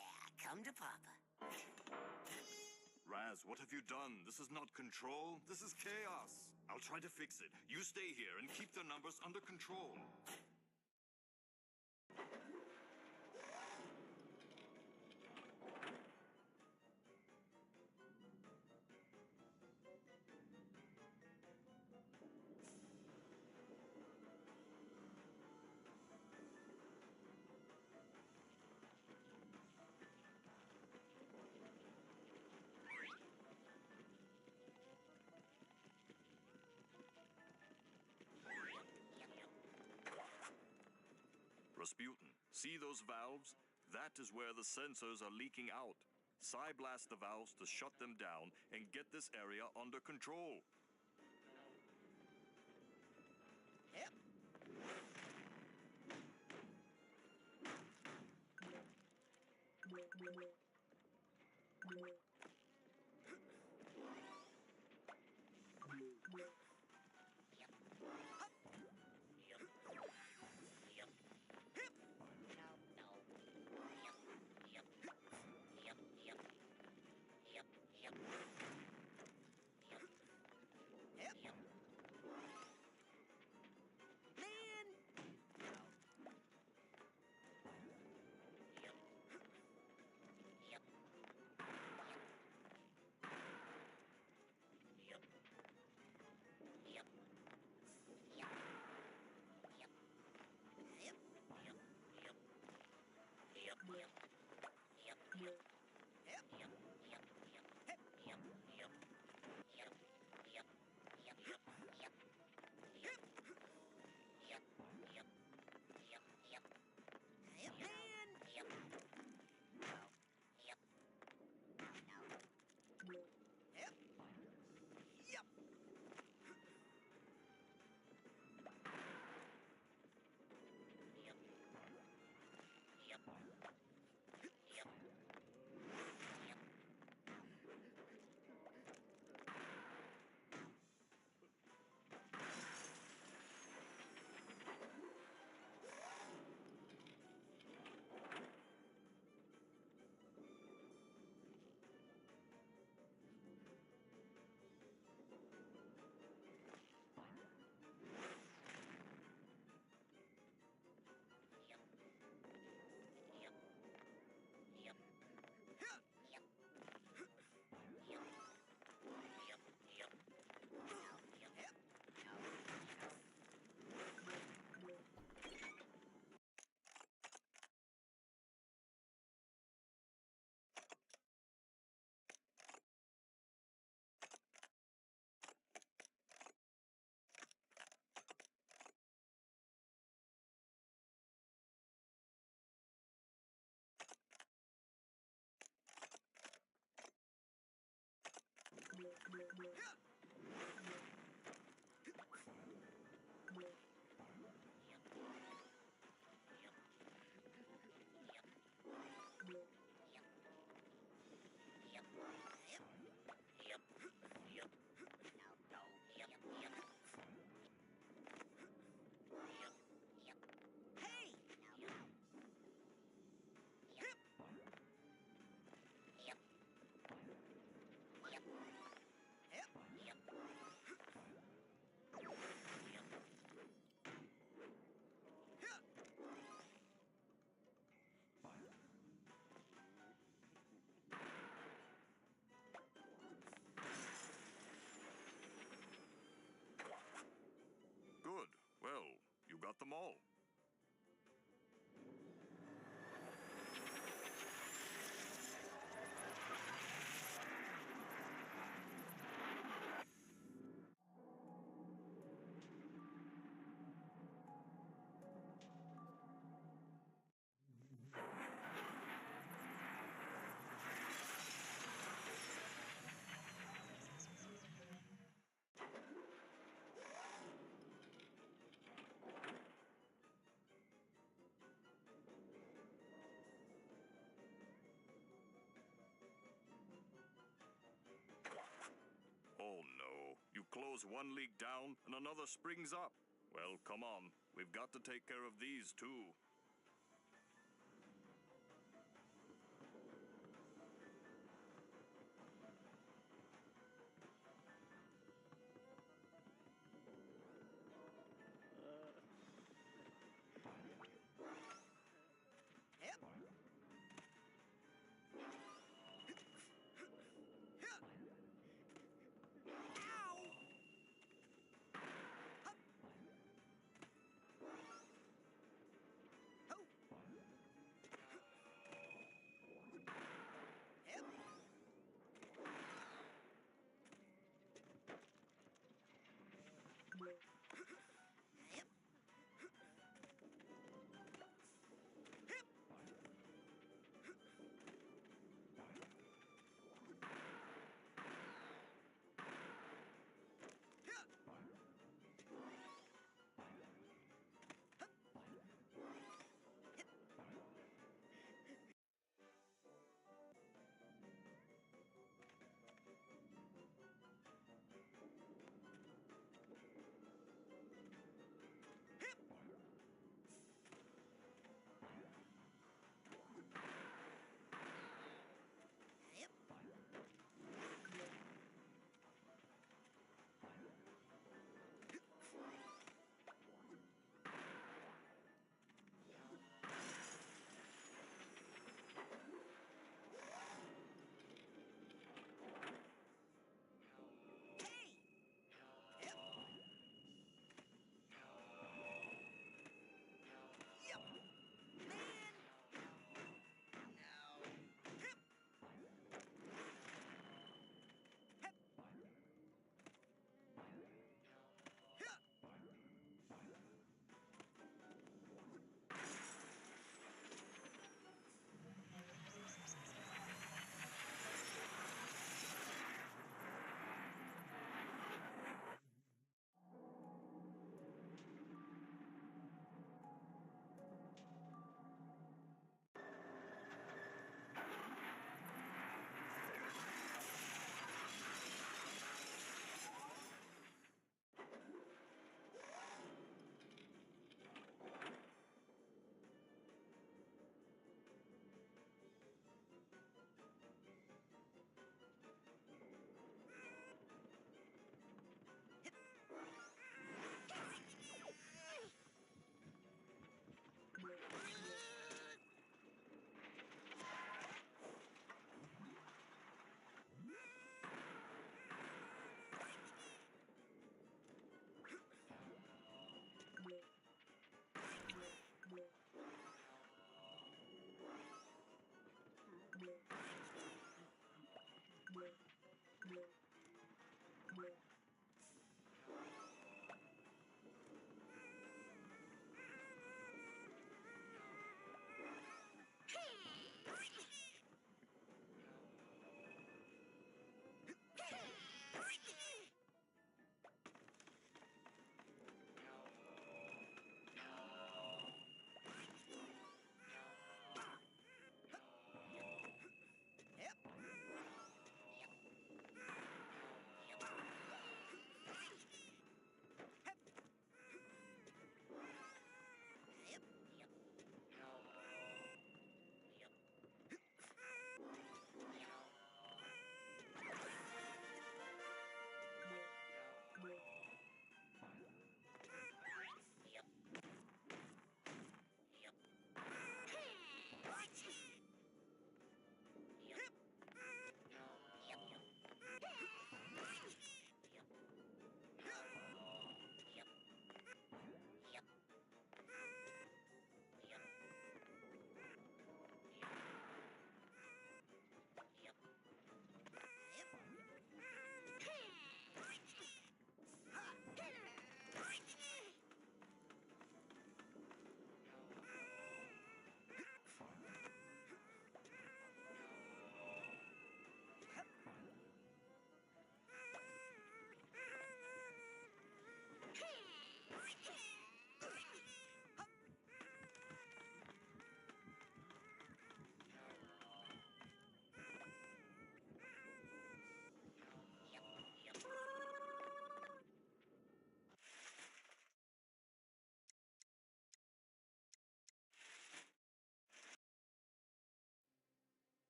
Speaker 13: Come to Papa.
Speaker 8: Raz, what have you done? This is not control. This is chaos. I'll try to fix it. You stay here and keep their numbers under control. Rasputin, see those valves? That is where the sensors are leaking out. Psy-blast the valves to shut them down and get this area under control.
Speaker 13: Yep.
Speaker 8: goes one league down and another springs up. Well, come on. We've got to take care of these, too.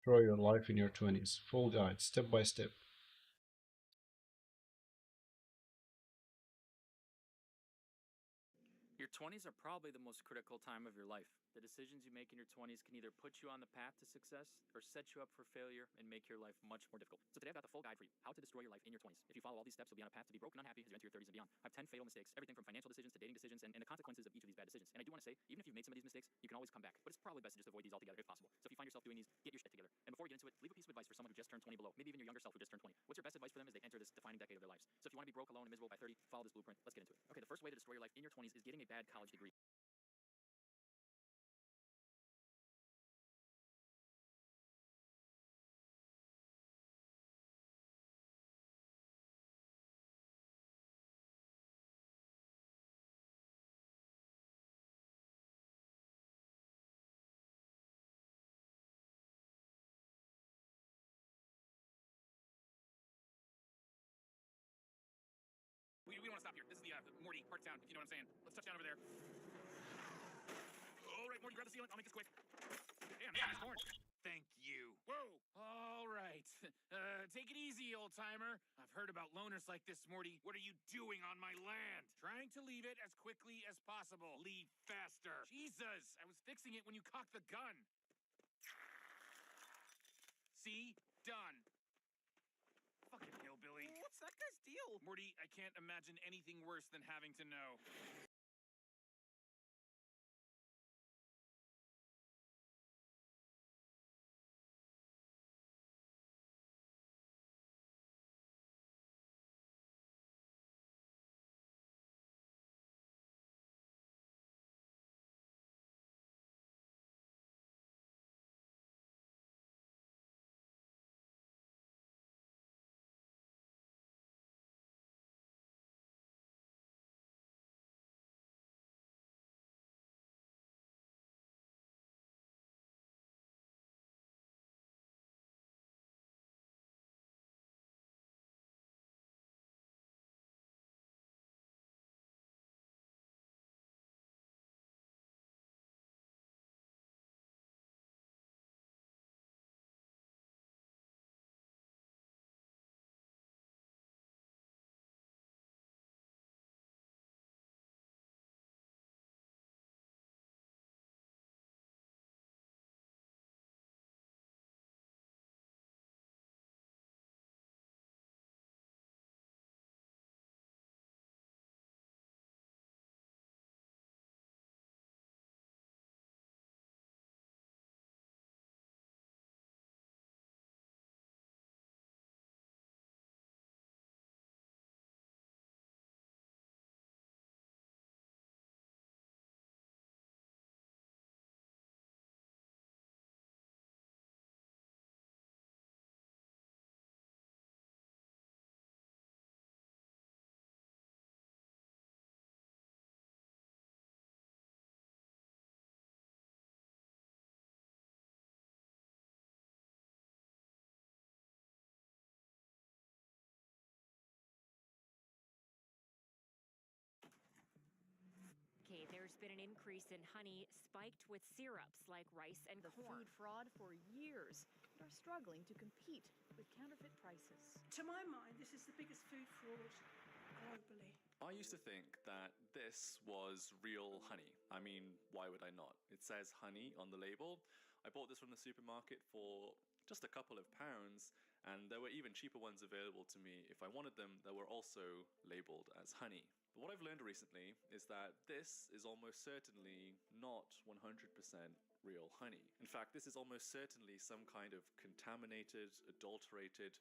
Speaker 1: destroy your life in your 20s. Full guide, step by step.
Speaker 15: Your 20s are probably the most critical time of your life. The decisions you make in your 20s can either put you on the path to success or set you up for failure and make your life much more difficult. So today I've got the full guide for you, how to destroy your life in your 20s. If you follow all these steps, you'll be on a path to be broken and unhappy as you enter your 30s and beyond. I have 10 fatal mistakes, everything from financial decisions to dating decisions and the consequences of each of these bad decisions. And I do want to say, even if you've made some of these mistakes, you can always come back. But it's probably best to just avoid these altogether if possible. So if you find yourself doing these, get your shit together. And before we get into it, leave a piece of advice for someone who just turned 20 below, maybe even your younger self who just turned 20. What's your best advice for them as they enter this defining decade of their lives? So if you want to be broke, alone, and miserable by 30, follow this blueprint. Let's get into it. Okay, the first way to destroy your life in your 20s is getting a bad college degree.
Speaker 16: We don't want to stop here. This is the Morty part of town, if you know what I'm saying. Let's touch down over there. All right, Morty, grab the sealant. I'll make this quick. Damn, nice corn.
Speaker 17: Thank you.
Speaker 16: Whoa.
Speaker 17: All right. Take it easy, old-timer. I've heard about loners like this, Morty.
Speaker 16: What are you doing on my land?
Speaker 17: Trying to leave it as quickly as possible.
Speaker 16: Leave faster.
Speaker 17: Jesus, I was fixing it when you cocked the gun. See? Done.
Speaker 16: Fucking hillbilly.
Speaker 6: What's that guy's deal?
Speaker 17: Morty, I can't imagine anything worse than having to know.
Speaker 18: Okay, there's been an increase in honey spiked with syrups like rice and corn.
Speaker 19: Food fraud for years and are struggling to compete with counterfeit prices.
Speaker 20: To my mind, this is the biggest food fraud globally.
Speaker 21: I used to think that this was real honey. I mean, why would I not? It says honey on the label. I bought this from the supermarket for just a couple of pounds, and there were even cheaper ones available to me if I wanted them that were also labeled as honey. But what I've learned recently is that this is almost certainly not 100% real honey. In fact, this is almost certainly some kind of contaminated, adulterated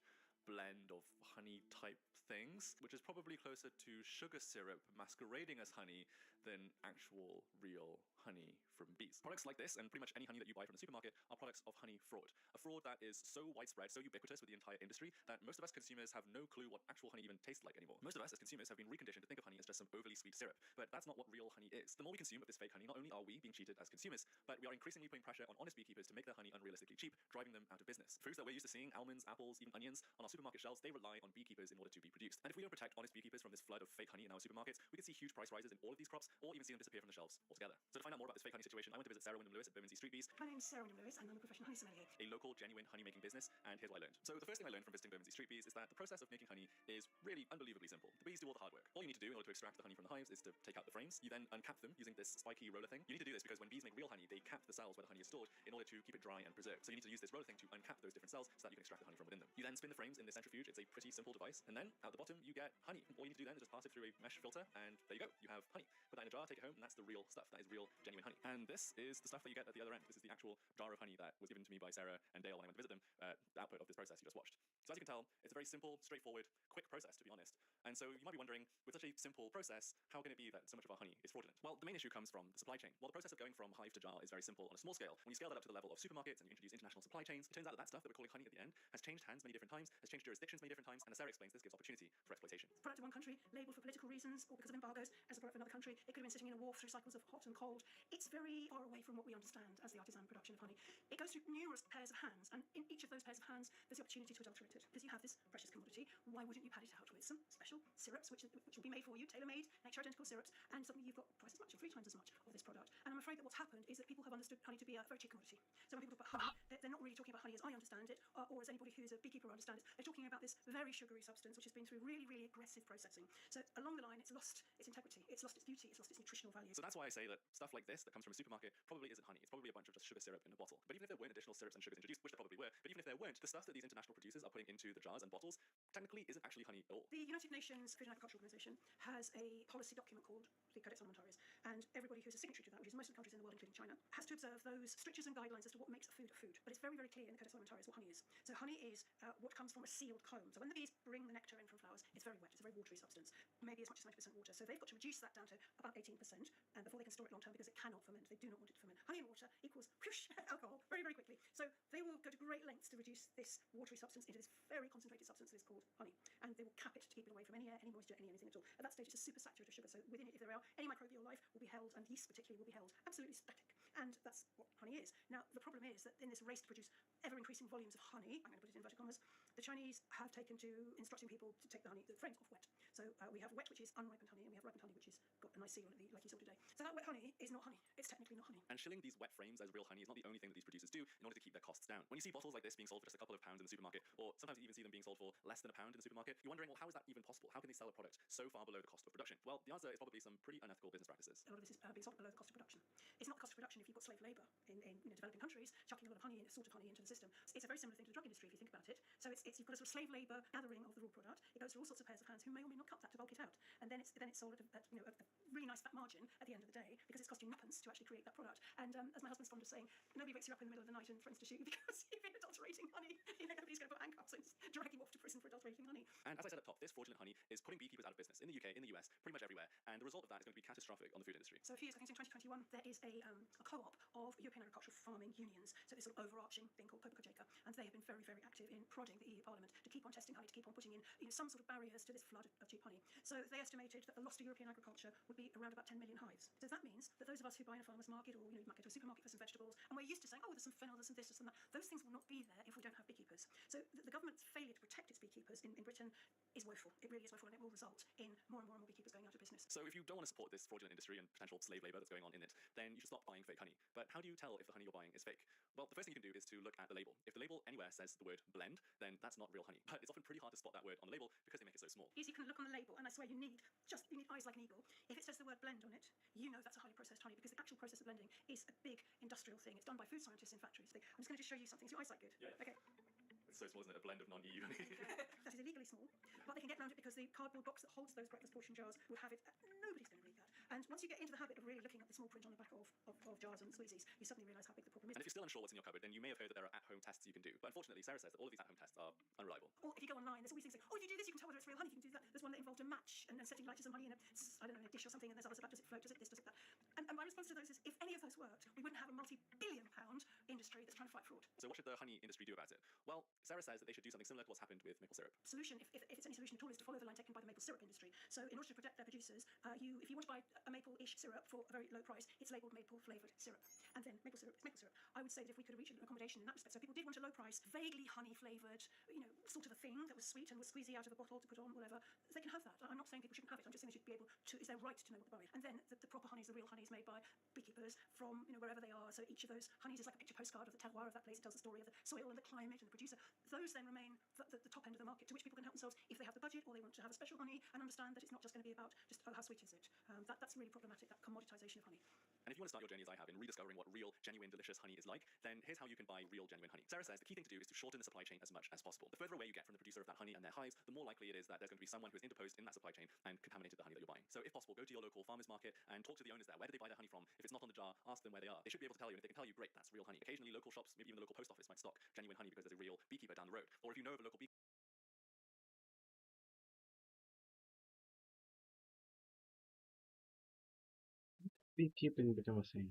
Speaker 21: blend of honey type things, which is probably closer to sugar syrup masquerading as honey than actual real honey from bees. Products like this, and pretty much any honey that you buy from the supermarket, are products of honey fraud. A fraud that is so widespread, so ubiquitous with the entire industry, that most of us consumers have no clue what actual honey even tastes like anymore. Most of us as consumers have been reconditioned to think of honey as just some overly sweet syrup. But that's not what real honey is. The more we consume of this fake honey, not only are we being cheated as consumers, but we are increasingly putting pressure on honest beekeepers to make their honey unrealistically cheap, driving them out of business. Fruits that we're used to seeing, almonds, apples, even onions, on our supermarket shelves, they rely on beekeepers in order to be produced. And if we don't protect honest beekeepers from this flood of fake honey in our supermarkets, we could see huge price rises in all of these crops, or even see them disappear from the shelves altogether. So to find out more about this fake honey situation, I went to visit Sarah Wyndham Lewis at Bermondsey Street Bees.
Speaker 9: My name's Sarah Wyndham Lewis, and I'm a professional honey sommelier.
Speaker 21: A local, genuine honey-making business, and here's what I learned. So the first thing I learned from visiting Bermondsey Street Bees is that the process of making honey is really unbelievably simple. The bees do all the hard work. All you need to do in order to extract the honey from the hives is to take out the frames. You then uncap them using this spiky roller thing. You need to do this because when bees make real honey, they cap the cells where the honey is stored in order to keep it dry and preserved. So you need to use this roller thing to uncap those different cells so that you can extract the honey from within them. You then spin the frames in the centrifuge. It's a pretty simple device. And then at the bottom, you get honey. All you need to do then is just pass it through a mesh filter, and there you go. You have honey. Put that in a jar, take it home, and that's the real stuff. That is real, genuine honey. And this is the stuff that you get at the other end. This is the actual jar of honey that was given to me by Sarah and Dale when I went to visit them, the output of this process you just watched. So as you can tell, it's a very simple, straightforward, quick process, to be honest. And so you might be wondering, with such a simple process, how can it be that so much of our honey is fraudulent? Well, the main issue comes from the supply chain. While the process of going from hive to jar is very simple on a small scale, when you scale that up to the level of supermarkets and you introduce international supply chains, it turns out that that stuff that we're calling honey at the end has changed hands many different times, has changed jurisdictions many different times, and as Sarah explains, this gives opportunity for exploitation.
Speaker 9: Product of one country, labelled for political reasons or because of embargoes, as a product of another country. It could have been sitting in a wharf through cycles of hot and cold. It's very far away from what we understand as the artisan production of honey. It goes through numerous pairs of hands, and in each of those pairs of hands, there's the opportunity to adulterate it. Because you have this precious commodity, why wouldn't you pad it out with some special syrups, which will be made for you, tailor-made, nature identical syrups, and suddenly you've got twice as much or 3 times as much of this product. And I'm afraid that what's happened is that people have understood honey to be a very cheap commodity. So when people talk about honey, they're not really talking about honey as I understand it, or as anybody who's a beekeeper understands it. They're talking about this very sugary substance which has been through really, really aggressive processing. So along the line, it's lost its integrity, it's lost its beauty, it's lost its nutritional value.
Speaker 21: So that's why I say that stuff like this that comes from a supermarket probably isn't honey. It's probably a bunch of just sugar syrup in a bottle. But even if there weren't additional syrups and sugars introduced, which there probably were, but even if there weren't, the stuff that these international producers are putting into the jars and bottles technically isn't actually honey at all.
Speaker 9: The United Nations Food and Agriculture Organization has a policy document called the Codex Alimentarius, and everybody who's a signatory to that, which is most of the countries in the world, including China, has to observe those strictures and guidelines as to what makes a food a food. But it's very, very clear in the Codex Alimentarius what honey is. So honey is what comes from a sealed comb. So when the bees bring the nectar in from flowers, it's very wet, it's a very watery substance, maybe as much as 90% water. So they've got to reduce that down to about 18%, and before they can store it long term because it cannot ferment. They do not want it to ferment. Honey and water equals whoosh, alcohol very, very quickly. So they will go to great lengths to reduce this watery substance into this very concentrated substance that is called honey, and they will cap it to keep it away from any air, any moisture, anything at all. At that stage, it's a super saturated sugar. So within it, if there are any microbial life, will be held, and yeast particularly will be held absolutely static. And that's what honey is. Now, the problem is that in this race to produce ever-increasing volumes of honey, I'm going to put it in inverted commas, the Chinese have taken to instructing people to take the honey, the frames off wet. So we have wet, which is unripened honey, and we have ripened honey, which has got a nice seal on it, like you saw today. So that wet honey is not honey. It's technically not honey.
Speaker 21: And shilling these wet frames as real honey is not the only thing that these producers do in order to keep their costs down. When you see bottles like this being sold for just a couple of pounds in the supermarket, or sometimes you even see them being sold for less than £1 in the supermarket, you're wondering, well, how is that even possible? How can they sell a product so far below the cost of production? Well, the answer is probably some pretty unethical business practices.
Speaker 9: A lot of this is being sold below the cost of production. It's not the cost of production if you've got slave labour in developing countries chucking a lot of honey, a sort of honey into the system. It's a very similar thing to the drug industry if you think about it. So you've got a sort of slave labour gathering of the raw product. It goes through all sorts of pairs of hands who may or may not cut that to bulk it out, and then it's sold at a really nice fat margin at the end of the day because it's cost you nuppence to actually create that product. And as my husband's fond of saying, nobody wakes you up in the middle of the night and threatens to shoot you because you've been adulterating honey. Nobody's going to put handcuffs and drag you off to prison for adulterating honey.
Speaker 21: And as I said up top, this fraudulent honey is putting beekeepers out of business in the UK, in the US, pretty much everywhere, and the result of that is going to be catastrophic on the food industry.
Speaker 9: So a few years ago, I think in 2021, there is a co-op of European agricultural farming unions, so this sort of overarching thing called Copa-Cogeca, and they have been very, very active in prodding the EU Parliament to keep on testing honey, to keep on putting in some sort of barriers to this flood of cheap honey. So they estimated that the loss to European agriculture would be around about 10 million hives. So that means that those of us who buy in a farmer's market, or you might go to a supermarket for some vegetables, and we're used to saying, oh, there's some fennel, there's some this, there's some that, those things will not be there if we don't have beekeepers. So the government's failure to protect its beekeepers in Britain is woeful. It really is woeful, and it will result in more and more and more beekeepers going out of business.
Speaker 21: So if you don't want to support this fraudulent industry and potential slave labour that's going on in it, then you should stop buying fake honey. But how do you tell if the honey you're buying is fake? Well, the first thing you can do is to look at the label. If the label anywhere says the word blend, then that's not real honey. But it's often pretty hard to spot that word on the label because they make it so small.
Speaker 9: Yes, you can look on the label, and I swear you need eyes like an eagle. If it says the word blend on it, you know that's a highly processed honey because the actual process of blending is a big industrial thing. It's done by food scientists in factories. I'm just going to show you something. Is your eyesight good?
Speaker 21: Yeah.
Speaker 9: Okay.
Speaker 21: It's so small, isn't it? A blend of non-EU honey.
Speaker 9: That is illegally small, but they can get around it because the cardboard box that holds those breakfast portion jars will have it. Nobody's going to read that. And once you get into the habit of really looking at the small print on the back of jars and squeezies, you suddenly realise how big the problem is.
Speaker 21: And if you're still unsure what's in your cupboard, then you may have heard that there are at-home tests you can do. But unfortunately, Sarah says that all of these at-home tests are unreliable.
Speaker 9: Or if you go online, there's always things like, oh, if you do this, you can tell whether it's real honey. You can do that. There's one that involved a match and setting light to some honey in a, I don't know, in a dish or something, and there's others about does it float, does it this, does it that. And my response to those is, if any of those worked, we wouldn't have a multi-billion-pound industry that's trying to fight fraud.
Speaker 21: So what should the honey industry do about it? Well, Sarah says that they should do something similar to what's happened with maple syrup.
Speaker 9: Solution, if it's any solution at all, is to follow the line taken by the maple syrup industry. So in order to protect their producers, if you want to buy a maple-ish syrup for a very low price, it's labelled maple-flavoured syrup. And then maple syrup is maple syrup. I would say that if we could reach an accommodation in that respect, so people did want a low price, vaguely honey-flavoured, sort of a thing that was sweet and was squeezy out of a bottle to put on, whatever, they can have that. I'm not saying people shouldn't have it. I'm just saying they should be able to, it's their right to know what they're buying. And then the proper honey is the real honey is made by beekeepers from, wherever they are. So each of those honeys is like a picture postcard of the terroir of that place. It tells the story of the soil and the climate and the producer. Those then remain the top end of the market, to which people can help themselves if they have the budget or they want to have a special honey and understand that it's not just going to be about just, oh, how sweet is it? That's really problematic, that commoditization of honey.
Speaker 21: And if you want to start your journey as I have in rediscovering what real, genuine, delicious honey is like, then here's how you can buy real, genuine honey. Sarah says the key thing to do is to shorten the supply chain as much as possible. The further away you get from the producer of that honey and their hives, the more likely it is that there's going to be someone who has interposed in that supply chain and contaminated the honey that you're buying. So if possible, go to your local farmers market and talk to the owners there. Where do they buy their honey from? If it's not on the jar, ask them where they are. They should be able to tell you, and if they can tell you, great, that's real honey. Occasionally, local shops, maybe even the local post office, might stock genuine honey because there's a real beekeeper down the road. Or if you know of a local beekeeper,
Speaker 1: Beekeeping become a thing.